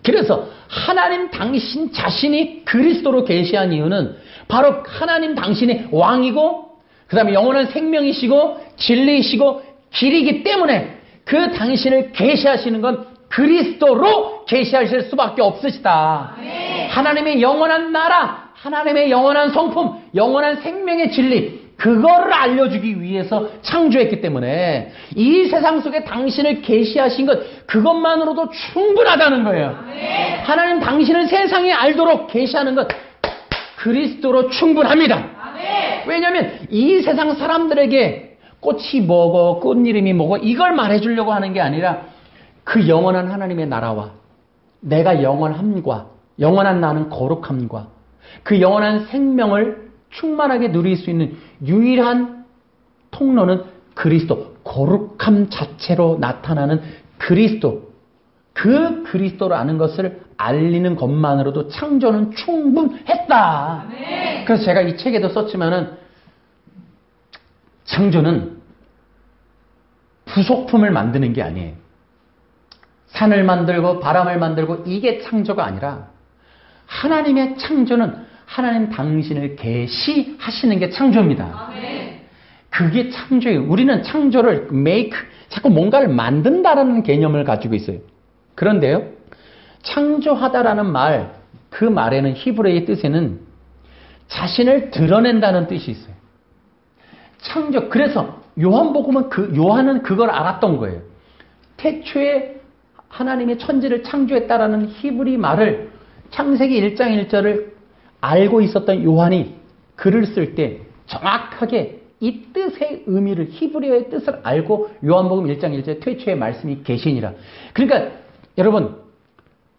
S1: 그래서 하나님 당신 자신이 그리스도로 계시한 이유는 바로 하나님 당신이 왕이고 그 다음에 영원한 생명이시고 진리이시고 길이기 때문에 그 당신을 계시하시는 건 그리스도로 계시하실 수밖에 없으시다. 하나님의 영원한 나라, 하나님의 영원한 성품, 영원한 생명의 진리 그거를 알려주기 위해서 창조했기 때문에 이 세상 속에 당신을 계시하신 것 그것만으로도 충분하다는 거예요. 하나님 당신을 세상에 알도록 계시하는 것 그리스도로 충분합니다. 왜냐하면 이 세상 사람들에게 꽃이 뭐고 꽃 이름이 뭐고 이걸 말해주려고 하는 게 아니라 그 영원한 하나님의 나라와 내가 영원함과 영원한 나는 거룩함과 그 영원한 생명을 충만하게 누릴 수 있는 유일한 통로는 그리스도, 거룩함 자체로 나타나는 그리스도, 그 그리스도를 아는 것을 알리는 것만으로도 창조는 충분했다. 그래서 제가 이 책에도 썼지만은 창조는 부속품을 만드는 게 아니에요. 산을 만들고 바람을 만들고 이게 창조가 아니라 하나님의 창조는 하나님 당신을 계시하시는 게 창조입니다. 그게 창조예요. 우리는 창조를 make, 자꾸 뭔가를 만든다라는 개념을 가지고 있어요. 그런데요, 창조하다라는 말, 그 말에는 히브리어의 뜻에는 자신을 드러낸다는 뜻이 있어요. 창조. 그래서 요한복음은 요한은 그걸 알았던 거예요. 태초에 하나님의 천지를 창조했다라는 히브리 말을 창세기 1장 1절을 알고 있었던 요한이 글을 쓸 때 정확하게 이 뜻의 의미를 히브리어의 뜻을 알고 요한복음 1장 1절 태초의 말씀이 계시니라. 그러니까 여러분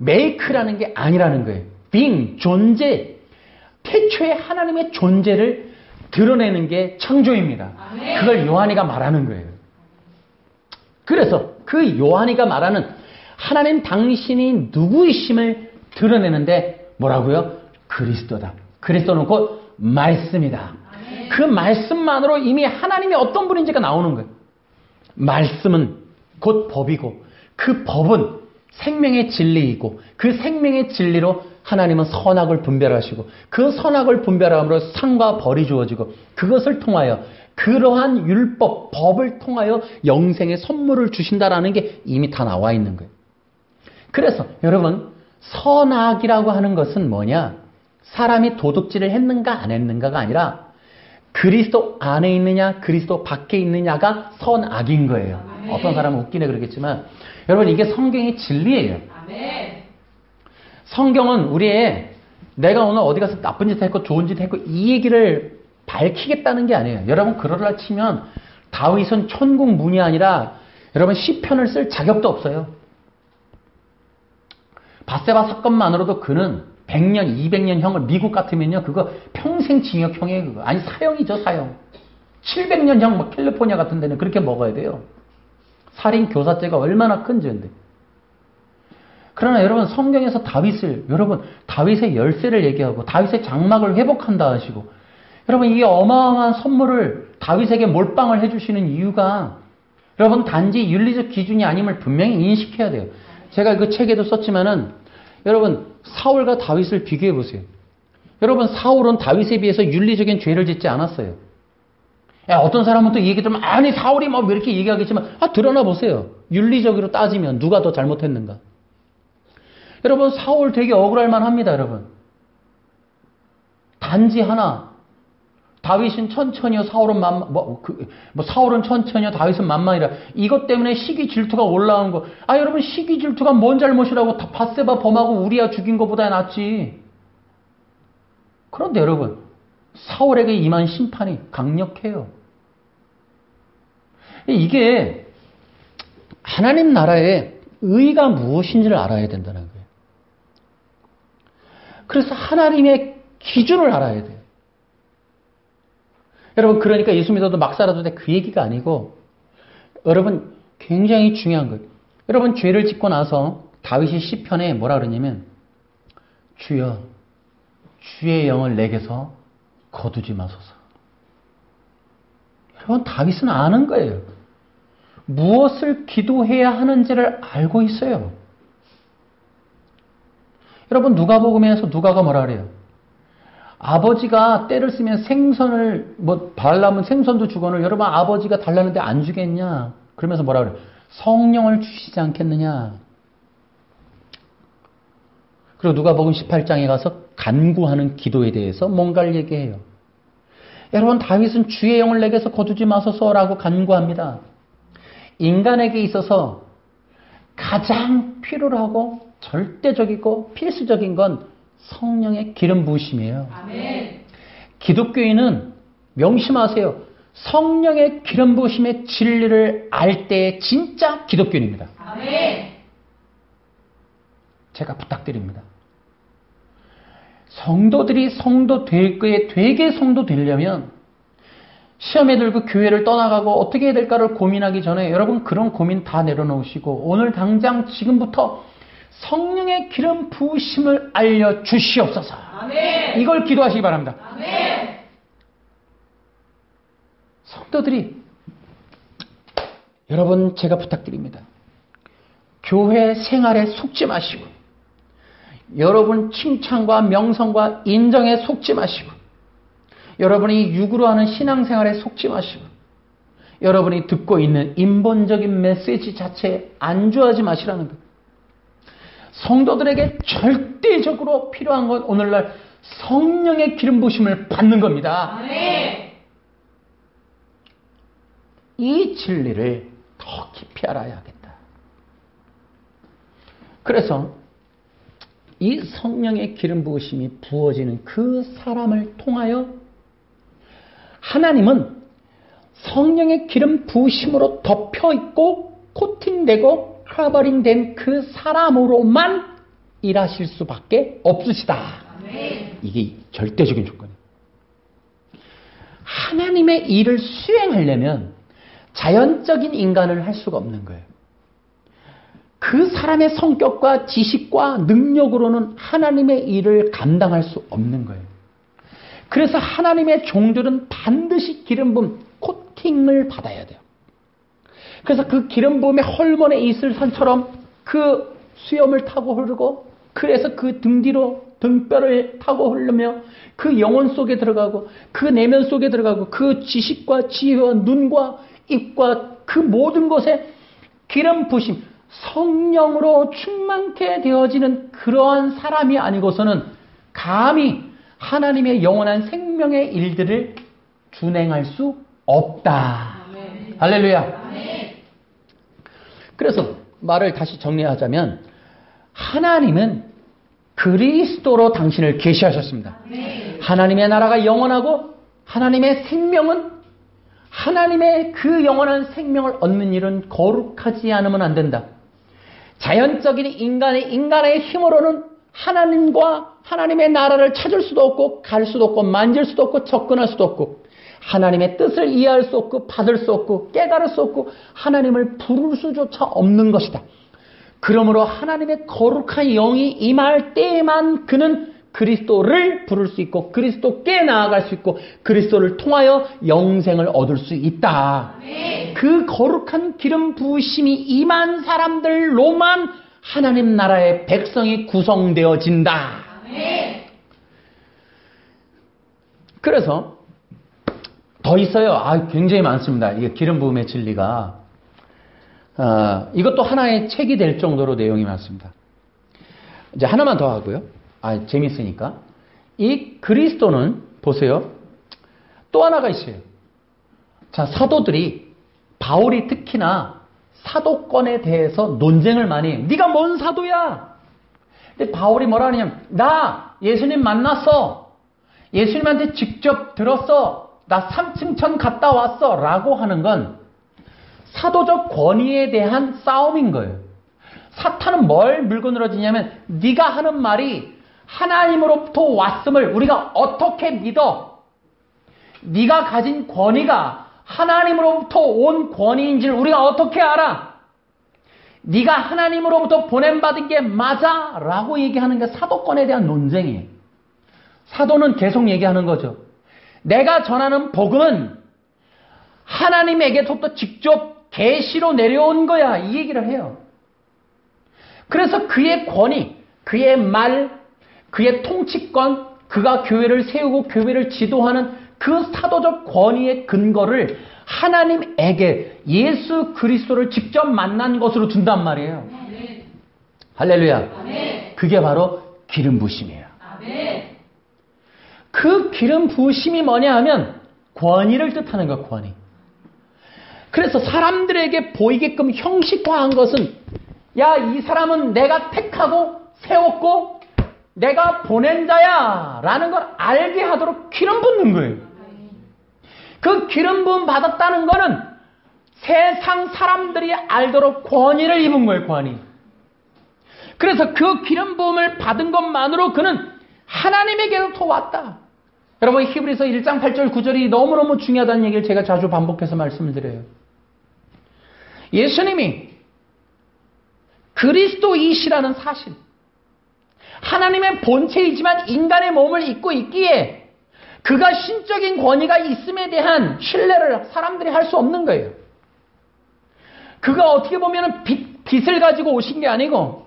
S1: make라는 게 아니라는 거예요. being, 존재. 태초에 하나님의 존재를 드러내는 게 창조입니다. 그걸 요한이가 말하는 거예요. 그래서 그 요한이가 말하는 하나님 당신이 누구이심을 드러내는데 뭐라고요? 그리스도다. 그리스도는 곧 말씀이다. 그 말씀만으로 이미 하나님이 어떤 분인지가 나오는 거예요. 말씀은 곧 법이고 그 법은 생명의 진리이고 그 생명의 진리로 하나님은 선악을 분별하시고 그 선악을 분별함으로 상과 벌이 주어지고 그것을 통하여 그러한 율법, 법을 통하여 영생의 선물을 주신다라는 게 이미 다 나와 있는 거예요. 그래서 여러분 선악이라고 하는 것은 뭐냐? 사람이 도둑질을 했는가 안 했는가가 아니라 그리스도 안에 있느냐 그리스도 밖에 있느냐가 선악인 거예요. 어떤 사람은 웃기네 그러겠지만 여러분 이게 성경의 진리예요. 성경은 우리의 내가 오늘 어디 가서 나쁜 짓 했고 좋은 짓 했고 이 얘기를 밝히겠다는 게 아니에요. 여러분 그러라 치면 다윗은 천국문이 아니라 여러분 시편을 쓸 자격도 없어요. 밧세바 사건만으로도 그는 100년, 200년 형을 미국 같으면요 그거 평생 징역형이에요. 그거. 아니 사형이죠 사형. 700년 형 뭐 캘리포니아 같은 데는 그렇게 먹어야 돼요. 살인 교사죄가 얼마나 큰 죄인데. 그러나 여러분 성경에서 여러분 다윗의 열쇠를 얘기하고 다윗의 장막을 회복한다 하시고 여러분 이 어마어마한 선물을 다윗에게 몰빵을 해주시는 이유가 여러분 단지 윤리적 기준이 아님을 분명히 인식해야 돼요. 제가 그 책에도 썼지만은 여러분 사울과 다윗을 비교해 보세요. 여러분 사울은 다윗에 비해서 윤리적인 죄를 짓지 않았어요. 어떤 사람은 또 이 얘기 들으면 아니 사울이 뭐 이렇게 얘기하겠지만 드러나 보세요. 윤리적으로 따지면 누가 더 잘못했는가. 여러분 사울 되게 억울할 만합니다. 여러분 단지 하나 다윗은 천천히요 사울은 사울은 천천히요 다윗은 만만이라 이것 때문에 시기 질투가 올라온 거. 여러분 시기 질투가 뭔 잘못이라고 밧세바 범하고 우리야 죽인 것보다 낫지. 그런데 여러분 사울에게 임한 심판이 강력해요. 이게 하나님 나라의 의가 무엇인지를 알아야 된다는 거예요. 그래서 하나님의 기준을 알아야 돼요. 여러분 그러니까 예수 믿어도 막 살아도 돼 그 얘기가 아니고 여러분 굉장히 중요한 거예요. 여러분 죄를 짓고 나서 다윗이 시편에 뭐라 그러냐면 주여 주의 영을 내게서 거두지 마소서. 여러분, 다윗은 아는 거예요. 무엇을 기도해야 하는지를 알고 있어요. 여러분, 누가복음에서 누가가 뭐라 그래요? 아버지가 때를 쓰면 생선을 달라면 생선도 주거늘 여러분 아버지가 달라는데 안 주겠냐? 그러면서 뭐라 그래요? 성령을 주시지 않겠느냐? 그리고 누가복음 18장에 가서 간구하는 기도에 대해서 뭔가를 얘기해요. 여러분, 다윗은 주의 영을 내게서 거두지 마소서라고 간구합니다. 인간에게 있어서 가장 필요로 하고 절대적이고 필수적인 건 성령의 기름 부으심이에요.
S2: 아멘.
S1: 기독교인은 명심하세요. 성령의 기름 부으심의 진리를 알 때 진짜 기독교인입니다.
S2: 아멘.
S1: 제가 부탁드립니다. 성도들이 성도 될 거에 되게 성도 되려면 시험에 들고 교회를 떠나가고 어떻게 해야 될까를 고민하기 전에 여러분 그런 고민 다 내려놓으시고 오늘 당장 지금부터 성령의 기름 부으심을 알려주시옵소서.
S2: 아멘.
S1: 이걸 기도하시기 바랍니다.
S2: 아멘.
S1: 성도들이 여러분 제가 부탁드립니다. 교회 생활에 속지 마시고 여러분 칭찬과 명성과 인정에 속지 마시고 여러분이 육으로 하는 신앙생활에 속지 마시고 여러분이 듣고 있는 인본적인 메시지 자체에 안주하지 마시라는 것. 성도들에게 절대적으로 필요한 건 오늘날 성령의 기름 부심을 받는 겁니다.
S2: 아멘.
S1: 이 진리를 더 깊이 알아야겠다. 그래서 이 성령의 기름 부으심이 부어지는 그 사람을 통하여 하나님은 성령의 기름 부으심으로 덮여 있고 코팅되고 커버링된 그 사람으로만 일하실 수밖에 없으시다.
S2: 아멘.
S1: 이게 절대적인 조건이에요. 하나님의 일을 수행하려면 자연적인 인간을 할 수가 없는 거예요. 그 사람의 성격과 지식과 능력으로는 하나님의 일을 감당할 수 없는 거예요. 그래서 하나님의 종들은 반드시 기름 부음, 코팅을 받아야 돼요. 그래서 그 기름 부음의 헐몬에 있을 산처럼 그 수염을 타고 흐르고 그래서 그 등 뒤로 등뼈를 타고 흐르며 그 영혼 속에 들어가고 그 내면 속에 들어가고 그 지식과 지혜와 눈과 입과 그 모든 것에 기름 부심, 성령으로 충만케 되어지는 그러한 사람이 아니고서는 감히 하나님의 영원한 생명의 일들을 준행할 수 없다.
S2: 아멘.
S1: 할렐루야.
S2: 아멘.
S1: 그래서 말을 다시 정리하자면 하나님은 그리스도로 당신을 계시하셨습니다.
S2: 아멘.
S1: 하나님의 나라가 영원하고 하나님의 생명은 하나님의 그 영원한 생명을 얻는 일은 거룩하지 않으면 안 된다. 자연적인 인간의 힘으로는 하나님과 하나님의 나라를 찾을 수도 없고 갈 수도 없고 만질 수도 없고 접근할 수도 없고 하나님의 뜻을 이해할 수 없고 받을 수 없고 깨달을 수 없고 하나님을 부를 수조차 없는 것이다. 그러므로 하나님의 거룩한 영이 임할 때에만 그는 그리스도를 부를 수 있고 그리스도께 나아갈 수 있고 그리스도를 통하여 영생을 얻을 수 있다.
S2: 아멘.
S1: 그 거룩한 기름 부으심이 임한 사람들로만 하나님 나라의 백성이 구성되어진다.
S2: 아멘.
S1: 그래서 더 있어요. 굉장히 많습니다. 이게 기름 부음의 진리가 이것도 하나의 책이 될 정도로 내용이 많습니다. 이제 하나만 더 하고요. 재밌으니까. 이 그리스도는 보세요. 또 하나가 있어요. 자, 사도들이 바울이 특히나 사도권에 대해서 논쟁을 많이 해요. 네가 뭔 사도야? 근데 바울이 뭐라 하냐면 나 예수님 만났어. 예수님한테 직접 들었어. 나 3층천 갔다 왔어. 라고 하는 건 사도적 권위에 대한 싸움인 거예요. 사탄은 뭘 물고 늘어지냐면 네가 하는 말이 하나님으로부터 왔음을 우리가 어떻게 믿어? 네가 가진 권위가 하나님으로부터 온 권위인지를 우리가 어떻게 알아? 네가 하나님으로부터 보냄받은 게 맞아? 라고 얘기하는 게 사도권에 대한 논쟁이에요. 사도는 계속 얘기하는 거죠. 내가 전하는 복음은 하나님에게부터 직접 계시로 내려온 거야. 이 얘기를 해요. 그래서 그의 권위, 그의 말, 그의 통치권, 그가 교회를 세우고 교회를 지도하는 그 사도적 권위의 근거를 하나님에게 예수 그리스도를 직접 만난 것으로 둔단 말이에요.
S2: 아멘.
S1: 할렐루야.
S2: 아멘.
S1: 그게 바로 기름 부으심이에요.
S2: 아멘.
S1: 그 기름 부으심이 뭐냐 하면 권위를 뜻하는 거예요. 권위. 그래서 사람들에게 보이게끔 형식화한 것은 야, 이 사람은 내가 택하고 세웠고 내가 보낸 자야 라는 걸 알게 하도록 기름 붓는 거예요. 그 기름 부음 받았다는 거는 세상 사람들이 알도록 권위를 입은 거예요. 권위. 그래서 그 기름 부음을 받은 것만으로 그는 하나님에게로부터 왔다. 여러분, 히브리서 1장 8절 9절이 너무너무 중요하다는 얘기를 제가 자주 반복해서 말씀을 드려요. 예수님이 그리스도이시라는 사실, 하나님의 본체이지만 인간의 몸을 입고 있기에 그가 신적인 권위가 있음에 대한 신뢰를 사람들이 할 수 없는 거예요. 그가 어떻게 보면 빛을 가지고 오신 게 아니고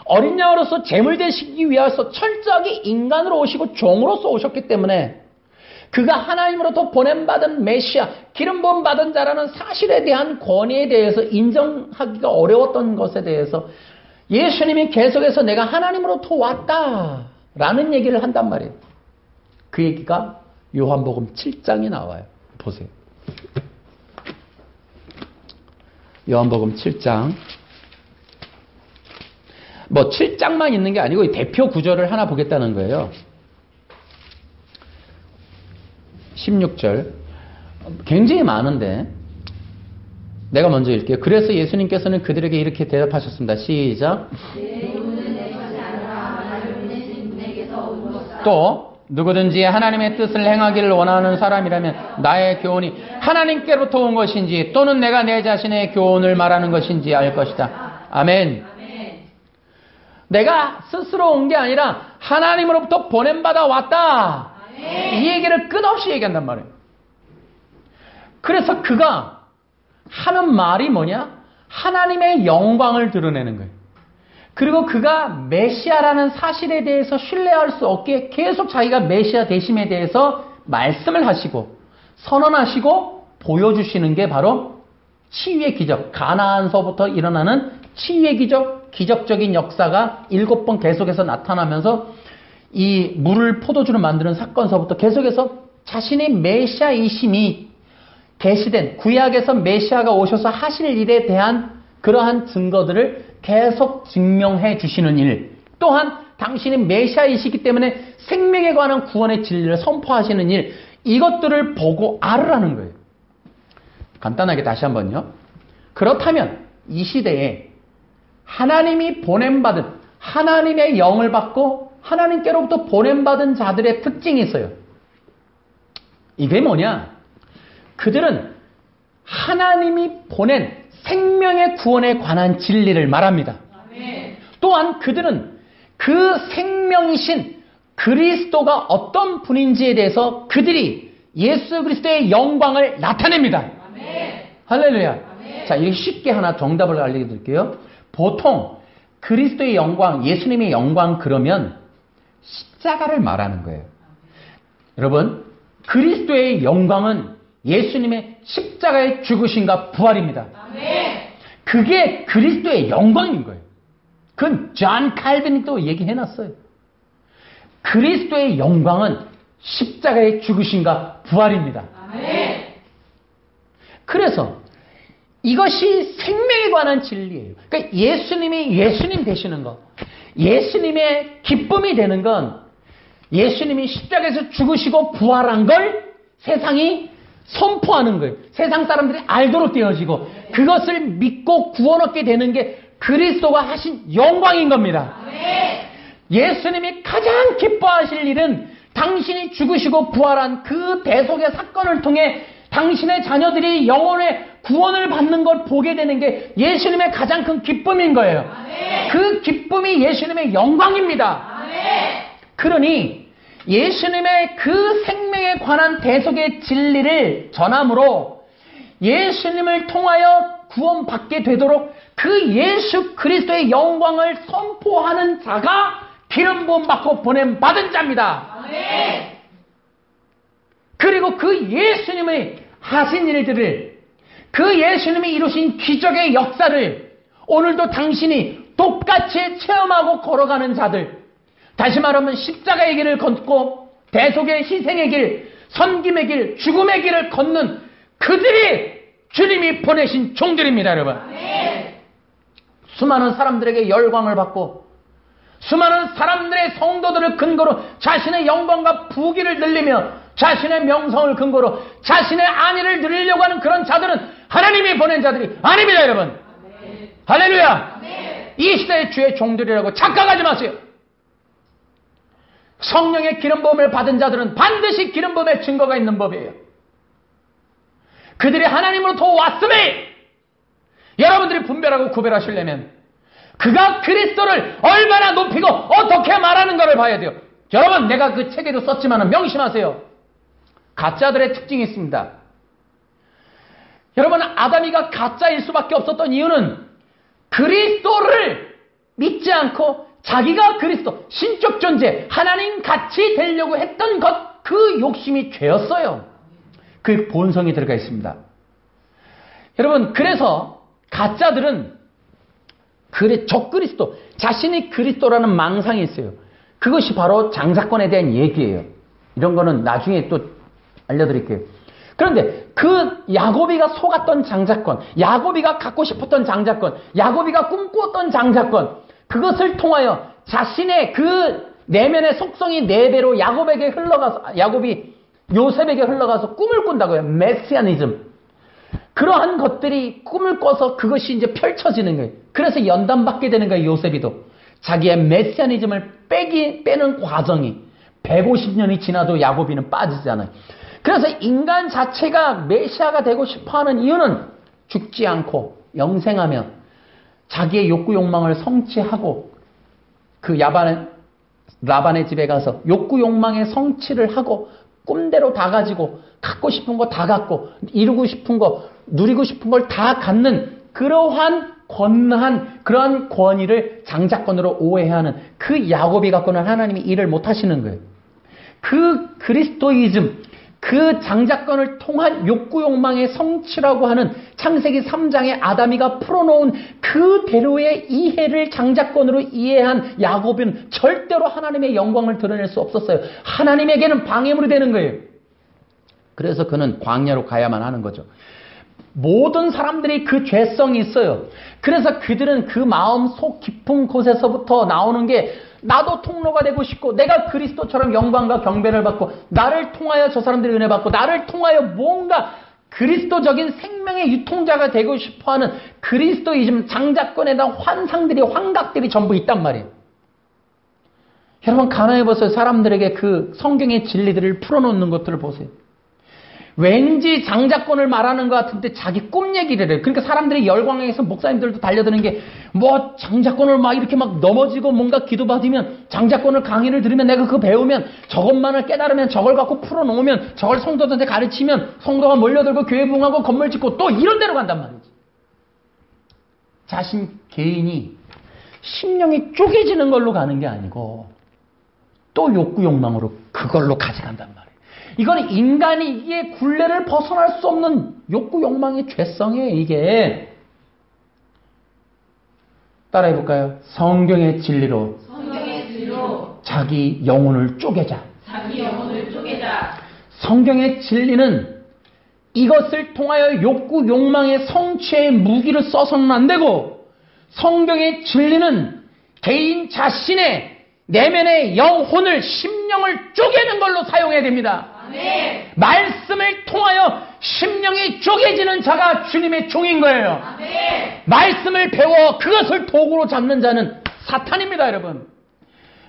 S1: 어린 양으로서 제물 되시기 위해서 철저하게 인간으로 오시고 종으로서 오셨기 때문에 그가 하나님으로부터 보냄받은 메시아, 기름 부음 받은 자라는 사실에 대한 권위에 대해서 인정하기가 어려웠던 것에 대해서 예수님이 계속해서 내가 하나님으로부터 왔다라는 얘기를 한단 말이에요. 그 얘기가 요한복음 7장에 나와요. 보세요. 요한복음 7장. 뭐 7장만 있는 게 아니고 대표 구절을 하나 보겠다는 거예요. 16절. 굉장히 많은데 내가 먼저 읽게요. 그래서 예수님께서는 그들에게 이렇게 대답하셨습니다. 시작. 또 누구든지 하나님의 뜻을 행하기를 원하는 사람이라면 나의 교훈이 하나님께로부터 온 것인지 또는 내가 내 자신의 교훈을 말하는 것인지 알 것이다. 아멘. 내가 스스로 온 게 아니라 하나님으로부터 보냄받아 왔다. 이 얘기를 끝없이 얘기한단 말이에요. 그래서 그가 하는 말이 뭐냐? 하나님의 영광을 드러내는 거예요. 그리고 그가 메시아라는 사실에 대해서 신뢰할 수 없게 계속 자기가 메시아 되심에 대해서 말씀을 하시고 선언하시고 보여주시는 게 바로 치유의 기적, 가나안서부터 일어나는 치유의 기적, 기적적인 역사가 7번 계속해서 나타나면서 이 물을 포도주로 만드는 사건서부터 계속해서 자신의 메시아이심이 계시된 구약에서 메시아가 오셔서 하실 일에 대한 그러한 증거들을 계속 증명해 주시는 일, 또한 당신이 메시아이시기 때문에 생명에 관한 구원의 진리를 선포하시는 일, 이것들을 보고 알으라는 거예요. 간단하게 다시 한번요. 그렇다면 이 시대에 하나님이 보냄받은, 하나님의 영을 받고 하나님께로부터 보냄받은 자들의 특징이 있어요. 이게 뭐냐? 그들은 하나님이 보낸 생명의 구원에 관한 진리를 말합니다.
S2: 아멘.
S1: 또한 그들은 그 생명이신 그리스도가 어떤 분인지에 대해서 그들이 예수 그리스도의 영광을 나타냅니다.
S2: 아멘.
S1: 할렐루야.
S2: 아멘.
S1: 자, 이렇게 쉽게 하나 정답을 알려드릴게요. 보통 그리스도의 영광, 예수님의 영광 그러면 십자가를 말하는 거예요. 여러분, 그리스도의 영광은 예수님의 십자가의 죽으심과 부활입니다.
S2: 아멘.
S1: 그게 그리스도의 영광인 거예요. 그건 존 칼빈이 또 얘기해놨어요. 그리스도의 영광은 십자가의 죽으심과 부활입니다.
S2: 아멘.
S1: 그래서 이것이 생명에 관한 진리예요. 그러니까 예수님이 예수님 되시는 것, 예수님의 기쁨이 되는 건 예수님이 십자가에서 죽으시고 부활한 걸 세상이 선포하는 거예요. 세상 사람들이 알도록 되어지고 그것을 믿고 구원 얻게 되는 게 그리스도가 하신 영광인 겁니다. 예수님이 가장 기뻐하실 일은 당신이 죽으시고 부활한 그 대속의 사건을 통해 당신의 자녀들이 영혼의 구원을 받는 걸 보게 되는 게 예수님의 가장 큰 기쁨인 거예요. 그 기쁨이 예수님의 영광입니다. 그러니 예수님의 그 생명에 관한 대속의 진리를 전함으로 예수님을 통하여 구원받게 되도록 그 예수 그리스도의 영광을 선포하는 자가 기름 부음 받고 보냄 받은 자입니다.
S2: 아멘.
S1: 그리고 그 예수님의 하신 일들을, 그 예수님이 이루신 기적의 역사를 오늘도 당신이 똑같이 체험하고 걸어가는 자들, 다시 말하면 십자가의 길을 걷고 대속의 희생의 길, 섬김의 길, 죽음의 길을 걷는 그들이 주님이 보내신 종들입니다, 여러분.
S2: 아멘.
S1: 수많은 사람들에게 열광을 받고 수많은 사람들의 성도들을 근거로 자신의 영광과 부귀를 늘리며 자신의 명성을 근거로 자신의 안위를 누리려고 하는 그런 자들은 하나님이 보낸 자들이 아닙니다, 여러분.
S2: 아멘.
S1: 할렐루야.
S2: 아멘.
S1: 이 시대의 주의 종들이라고 착각하지 마세요. 성령의 기름 부음을 받은 자들은 반드시 기름 부음의 증거가 있는 법이에요. 그들이 하나님으로부터 왔음을 여러분들이 분별하고 구별하시려면 그가 그리스도를 얼마나 높이고 어떻게 말하는가를 봐야 돼요. 여러분, 내가 그 책에도 썼지만 명심하세요. 가짜들의 특징이 있습니다. 여러분, 아담이가 가짜일 수밖에 없었던 이유는 그리스도를 믿지 않고 자기가 그리스도, 신적 존재, 하나님 같이 되려고 했던 것, 그 욕심이 죄였어요. 그 본성이 들어가 있습니다. 여러분, 그래서 가짜들은 적그리스도, 자신이 그리스도라는 망상이 있어요. 그것이 바로 장사건에 대한 얘기예요. 이런 거는 나중에 또 알려드릴게요. 그런데 그 야고비가 속았던 장자권, 야고비가 갖고 싶었던 장자권, 야고비가 꿈꾸었던 장자권, 그것을 통하여 자신의 그 내면의 속성이 4배로 야곱에게 흘러가서, 야곱이 요셉에게 흘러가서 꿈을 꾼다고요. 메시아니즘. 그러한 것들이 꿈을 꿔서 그것이 이제 펼쳐지는 거예요. 그래서 연단받게 되는 거예요, 요셉이도. 자기의 메시아니즘을 빼는 과정이 150년이 지나도 야고비는 빠지지 않아요. 그래서 인간 자체가 메시아가 되고 싶어하는 이유는 죽지 않고 영생하며 자기의 욕구 욕망을 성취하고 그 라반의 집에 가서 욕구 욕망의 성취를 하고 꿈대로 다 가지고 갖고 싶은 거 다 갖고 이루고 싶은 거 누리고 싶은 걸 다 갖는 그러한 권한, 그러한 권위를 장자권으로 오해하는 그 야곱이 갖고는 하나님이 일을 못 하시는 거예요. 그 그리스도이즘, 그 장자권을 통한 욕구 욕망의 성취라고 하는 창세기 3장에 아담이가 풀어놓은 그대로의 이해를 장자권으로 이해한 야곱은 절대로 하나님의 영광을 드러낼 수 없었어요. 하나님에게는 방해물이 되는 거예요. 그래서 그는 광야로 가야만 하는 거죠. 모든 사람들이 그 죄성이 있어요. 그래서 그들은 그 마음 속 깊은 곳에서부터 나오는 게 나도 통로가 되고 싶고 내가 그리스도처럼 영광과 경배를 받고 나를 통하여 저 사람들이 은혜 받고 나를 통하여 뭔가 그리스도적인 생명의 유통자가 되고 싶어하는 그리스도이즘 장자권에 대한 환상들이 환각들이 전부 있단 말이에요. 여러분 가만히 보세요. 사람들에게 그 성경의 진리들을 풀어놓는 것들을 보세요. 왠지 장자권을 말하는 것 같은데 자기 꿈 얘기를 해요. 그러니까 사람들이 열광해서 목사님들도 달려드는 게 뭐 장자권을 막 이렇게 막 넘어지고 뭔가 기도받으면 장자권을 강의를 들으면 내가 그거 배우면 저것만을 깨달으면 저걸 갖고 풀어놓으면 저걸 성도들한테 가르치면 성도가 몰려들고 교회 부흥하고 건물 짓고 또 이런 데로 간단 말이지. 자신 개인이 심령이 쪼개지는 걸로 가는 게 아니고 또 욕구 욕망으로 그걸로 가져간단 말이에요. 이건 인간이 이게 굴레를 벗어날 수 없는 욕구 욕망의 죄성이에요. 이게 따라해볼까요? 성경의 진리로 자기 영혼을 쪼개자. 성경의 진리는 이것을 통하여 욕구 욕망의 성취의 무기를 써서는 안 되고 성경의 진리는 개인 자신의 내면의 영혼을 심령을 쪼개는 걸로 사용해야 됩니다.
S2: 아멘.
S1: 말씀을 통하여 심령이 쪼개지는 자가 주님의 종인 거예요.
S2: 아멘.
S1: 말씀을 배워 그것을 도구로 잡는 자는 사탄입니다, 여러분.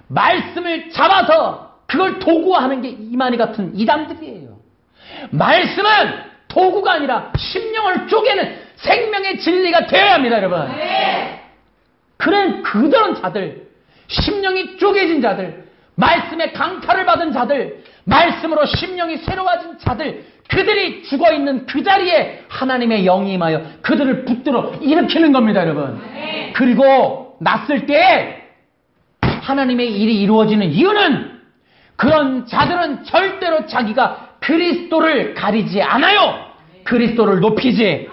S1: 말씀을 잡아서 그걸 도구화하는 게 이만희 같은 이단들이에요. 말씀은 도구가 아니라 심령을 쪼개는 생명의 진리가 되어야 합니다, 여러분.
S2: 아멘.
S1: 그런 자들, 심령이 쪼개진 자들, 말씀의 강탈을 받은 자들, 말씀으로 심령이 새로워진 자들, 그들이 죽어있는 그 자리에 하나님의 영이 임하여 그들을 붙들어 일으키는 겁니다, 여러분. 그리고 났을 때 하나님의 일이 이루어지는 이유는 그런 자들은 절대로 자기가 그리스도를 가리지 않아요. 그리스도를 높이지.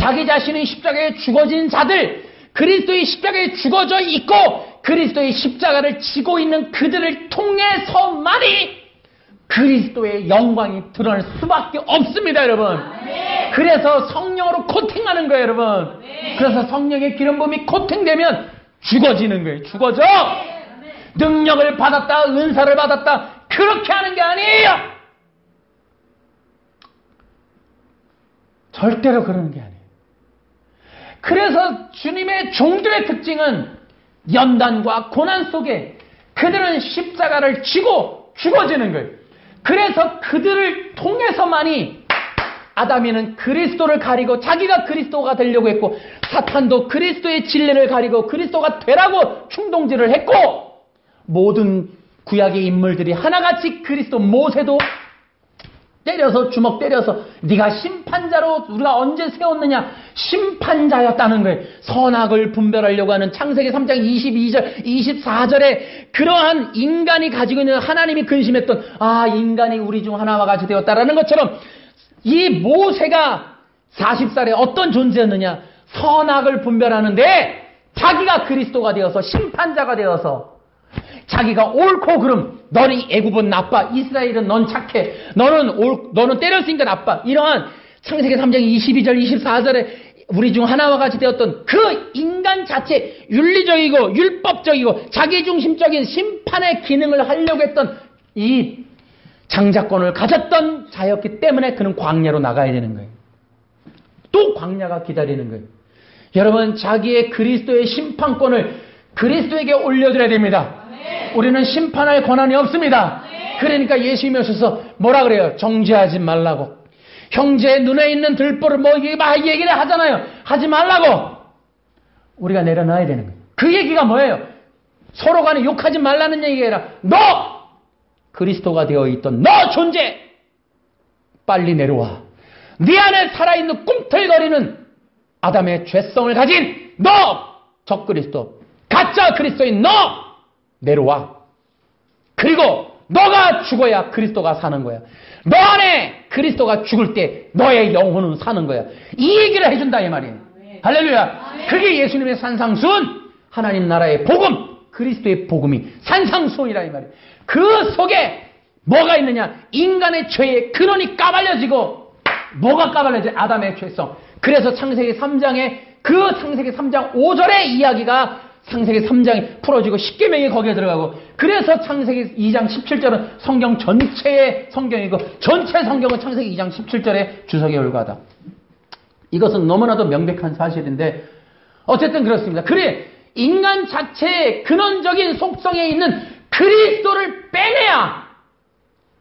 S1: 자기 자신의 십자가에 죽어진 자들, 그리스도의 십자가에 죽어져 있고 그리스도의 십자가를 지고 있는 그들을 통해서만이 그리스도의 영광이 드러날 수밖에 없습니다, 여러분. 그래서 성령으로 코팅하는 거예요, 여러분. 그래서 성령의 기름 부음이 코팅되면 죽어지는 거예요. 죽어져. 능력을 받았다, 은사를 받았다, 그렇게 하는 게 아니에요. 절대로 그러는 게 아니에요. 그래서 주님의 종들의 특징은 연단과 고난 속에 그들은 십자가를 지고 죽어지는 거예요. 그래서 그들을 통해서만이 아담이는 그리스도를 가리고 자기가 그리스도가 되려고 했고, 사탄도 그리스도의 진리를 가리고 그리스도가 되라고 충동질을 했고, 모든 구약의 인물들이 하나같이 그리스도, 모세도 때려서, 주먹 때려서 네가 심판자로 우리가 언제 세웠느냐, 심판자였다는 거예요. 선악을 분별하려고 하는 창세기 3장 22절 24절에 그러한 인간이 가지고 있는, 하나님이 근심했던 인간이 우리 중 하나와 같이 되었다라는 것처럼 이 모세가 40살에 어떤 존재였느냐, 선악을 분별하는,데 자기가 그리스도가 되어서 심판자가 되어서 자기가 옳고 그름, 너는 애굽은 나빠, 이스라엘은 넌 착해, 너는 때렸으니까 나빠, 이러한 창세기 3장 22절 24절에 우리 중 하나와 같이 되었던 그 인간 자체, 윤리적이고 율법적이고 자기중심적인 심판의 기능을 하려고 했던 이 장자권을 가졌던 자였기 때문에 그는 광야로 나가야 되는 거예요. 또 광야가 기다리는 거예요. 여러분, 자기의 그리스도의 심판권을 그리스도에게 올려드려야 됩니다. 우리는 심판할 권한이 없습니다. 그러니까 예수님이 오셔서 뭐라 그래요? 정죄하지 말라고. 형제의 눈에 있는 들보를 얘기를 하잖아요. 하지 말라고. 우리가 내려놔야 되는 거예요. 그 얘기가 뭐예요? 서로 간에 욕하지 말라는 얘기가 아니라, 너! 그리스도가 되어 있던 너 존재! 빨리 내려와. 네 안에 살아있는 꿈틀거리는 아담의 죄성을 가진 너! 적그리스도, 가짜 그리스도인 너! 내려와. 그리고 너가 죽어야 그리스도가 사는 거야. 너 안에 그리스도가 죽을 때 너의 영혼은 사는 거야. 이 얘기를 해준다 이 말이에요. 할렐루야. 그게 예수님의 산상수훈, 하나님 나라의 복음, 그리스도의 복음이 산상수훈이라 이 말이에요. 그 속에 뭐가 있느냐? 인간의 죄의 근원이 까발려지고, 뭐가 까발려져? 아담의 죄성. 그래서 창세기 3장에 그 창세기 3장 5절의 이야기가 창세기 3장이 풀어지고 10계명이 거기에 들어가고, 그래서 창세기 2장 17절은 성경 전체의 성경이고 전체 성경은 창세기 2장 17절에 주석에 올가다. 이것은 너무나도 명백한 사실인데 어쨌든 그렇습니다. 그래, 인간 자체의 근원적인 속성에 있는 그리스도를 빼내야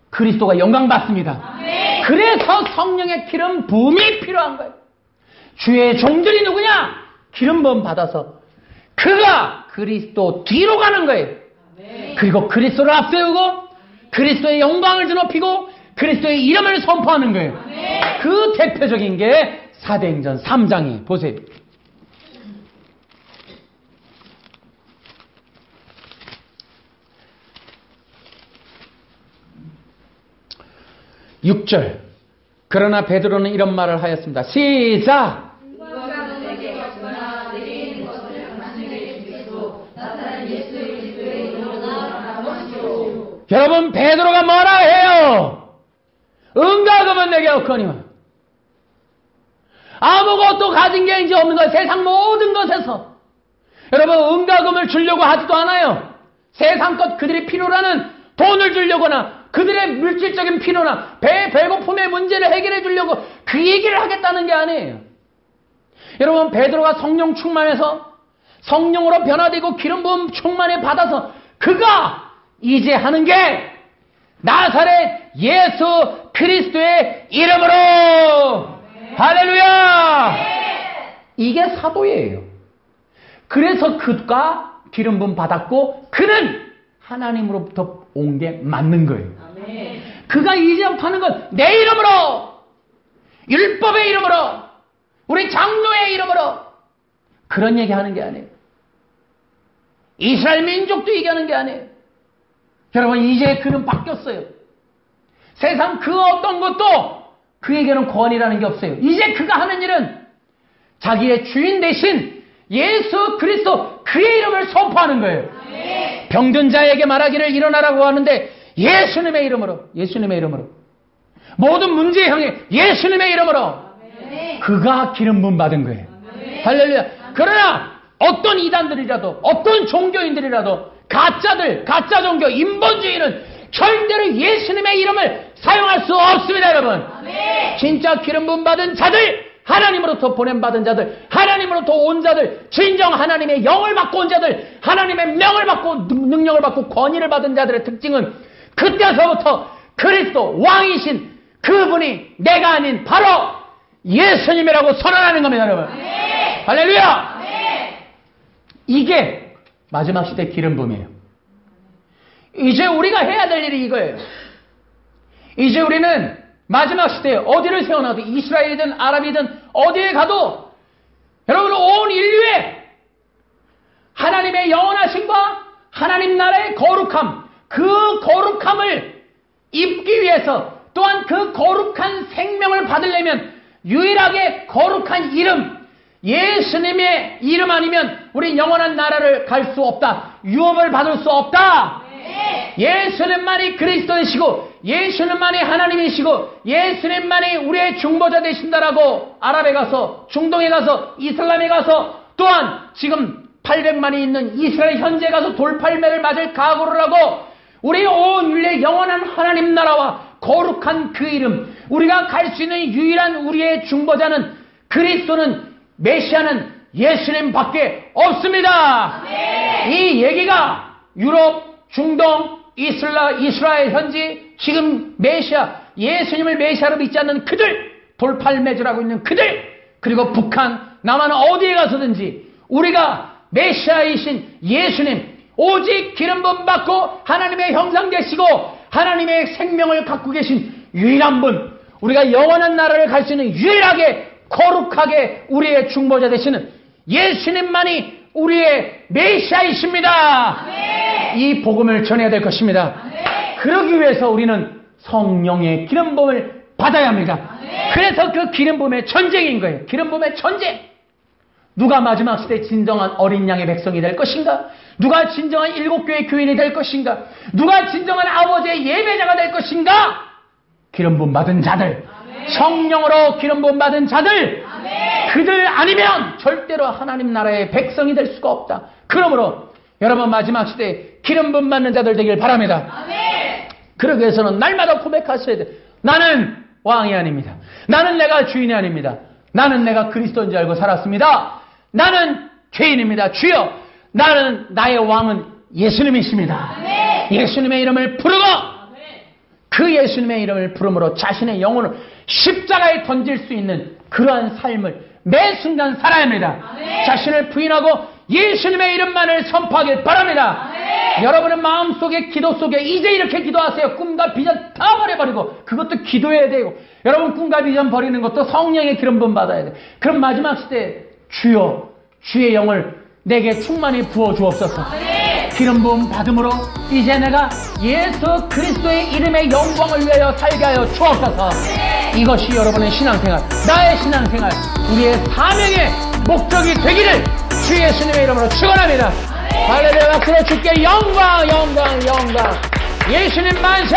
S1: 그리스도가 영광받습니다. 그래서 성령의 기름 부음이 필요한 거예요. 주의 종들이 누구냐? 기름 부음 받아서 그가 그리스도 뒤로 가는 거예요. 그리고 그리스도를 앞세우고 그리스도의 영광을 드높이고 그리스도의 이름을 선포하는 거예요. 그 대표적인 게 사도행전 3장이에요. 보세요. (6절) 그러나 베드로는 이런 말을 하였습니다. 시작! 여러분, 베드로가 뭐라 해요? 은과 금은 내게 없거니와 아무것도 가진 게 이제 없는 거예요. 세상 모든 것에서. 여러분, 은과 금을 주려고 하지도 않아요. 세상 것, 그들이 필요로 하는 돈을 주려거나 그들의 물질적인 필요나 배고픔의 문제를 해결해 주려고 그 얘기를 하겠다는 게 아니에요. 여러분, 베드로가 성령 충만해서 성령으로 변화되고 기름 부음 충만에 받아서 그가 이제 하는 게 나사렛 예수 그리스도의 이름으로 할렐루야! 이게 사도예요. 그래서 그가 기름 부음 받았고 그는 하나님으로부터 온 게 맞는 거예요.
S2: 아멘.
S1: 그가 이제부터 하는 건 내 이름으로, 율법의 이름으로, 우리 장로의 이름으로 그런 얘기하는 게 아니에요. 이스라엘 민족도 얘기하는 게 아니에요. 여러분, 이제 그는 바뀌었어요. 세상 그 어떤 것도 그에게는 권위라는 게 없어요. 이제 그가 하는 일은 자기의 주인 대신 예수 그리스도 그의 이름을 선포하는 거예요. 병든 자에게 말하기를 일어나라고 하는데 예수님의 이름으로, 예수님의 이름으로, 모든 문제에 향해 예수님의 이름으로 그가 기름 부음 받은 거예요. 할렐루야. 그러나 어떤 이단들이라도, 어떤 종교인들이라도, 가짜들, 가짜 종교, 인본주의는 절대로 예수님의 이름을 사용할 수 없습니다, 여러분. 진짜 기름 부음 받은 자들, 하나님으로부터 보냄받은 자들, 하나님으로부터 온 자들, 진정 하나님의 영을 받고 온 자들, 하나님의 명을 받고 능력을 받고 권위를 받은 자들의 특징은 그때서부터 그리스도 왕이신 그분이 내가 아닌 바로 예수님이라고 선언하는 겁니다, 여러분. 할렐루야. 이게 마지막 시대 기름 부음이에요. 이제 우리가 해야 될 일이 이거예요. 이제 우리는 마지막 시대에 어디를 세워놔도, 이스라엘이든 아랍이든 어디에 가도 여러분 온 인류에 하나님의 영원하심과 하나님 나라의 거룩함, 그 거룩함을 입기 위해서, 또한 그 거룩한 생명을 받으려면 유일하게 거룩한 이름, 예수님의 이름 아니면 우리 영원한 나라를 갈 수 없다. 유업을 받을 수 없다. 예수님만이 그리스도이시고 예수님만이 하나님이시고 예수님만이 우리의 중보자 되신다라고 아랍에 가서, 중동에 가서, 이슬람에 가서, 또한 지금 800만이 있는 이스라엘 현지에 가서 돌팔매를 맞을 각오를 하고 우리 온 인류의 영원한 하나님 나라와 거룩한 그 이름, 우리가 갈 수 있는 유일한 우리의 중보자는, 그리스도는, 메시아는 예수님 밖에 없습니다. 이 얘기가 유럽, 중동, 이스라엘 현지, 지금 메시아, 예수님을 메시아로 믿지 않는 그들, 돌팔매주라고 있는 그들, 그리고 북한, 남한 어디에 가서든지 우리가 메시아이신 예수님, 오직 기름 부음 받고 하나님의 형상 되시고 하나님의 생명을 갖고 계신 유일한 분, 우리가 영원한 나라를 갈 수 있는 유일하게 거룩하게 우리의 중보자 되시는 예수님만이 우리의 메시아이십니다. 이 복음을 전해야 될 것입니다. 그러기 위해서 우리는 성령의 기름 부음을 받아야 합니다. 그래서 그 기름 부음의 전쟁인 거예요. 기름 부음의 전쟁. 누가 마지막 시대 진정한 어린 양의 백성이 될 것인가? 누가 진정한 일곱 교회 교인이 될 것인가? 누가 진정한 아버지의 예배자가 될 것인가? 기름 부음 받은 자들, 성령으로 기름 부음 받은 자들, 그들 아니면 절대로 하나님 나라의 백성이 될 수가 없다. 그러므로 여러분 마지막 시대에 기름 부음 받는 자들 되길 바랍니다. 그러기 위해서는 날마다 고백하셔야 돼. 나는 왕이 아닙니다. 나는 내가 주인이 아닙니다. 나는 내가 그리스도인 줄 알고 살았습니다. 나는 죄인입니다. 주여, 나는, 나의 왕은 예수님이십니다. 예수님의 이름을 부르고 그 예수님의 이름을 부름으로 자신의 영혼을 십자가에 던질 수 있는 그러한 삶을 매 순간 살아야 합니다. 자신을 부인하고 예수님의 이름만을 선포하길 바랍니다. 여러분의 마음속에, 기도 속에 이제 이렇게 기도하세요. 꿈과 비전 다 버려버리고 그것도 기도해야 되고, 여러분 꿈과 비전 버리는 것도 성령의 기름 부음 받아야 돼요. 그럼 마지막 시대에 주여, 주의 영을 내게 충만히 부어 주옵소서. 기름 부음 받음으로 이제 내가 예수 그리스도의 이름의 영광을 위하여 살게 하여 주옵소서. 이것이 여러분의 신앙생활, 나의 신앙생활, 우리의 사명의 목적이 되기를 주 예수님의 이름으로 축원합니다. 할렐루야. 박수로 주께 영광, 영광, 영광. 예수님 만세.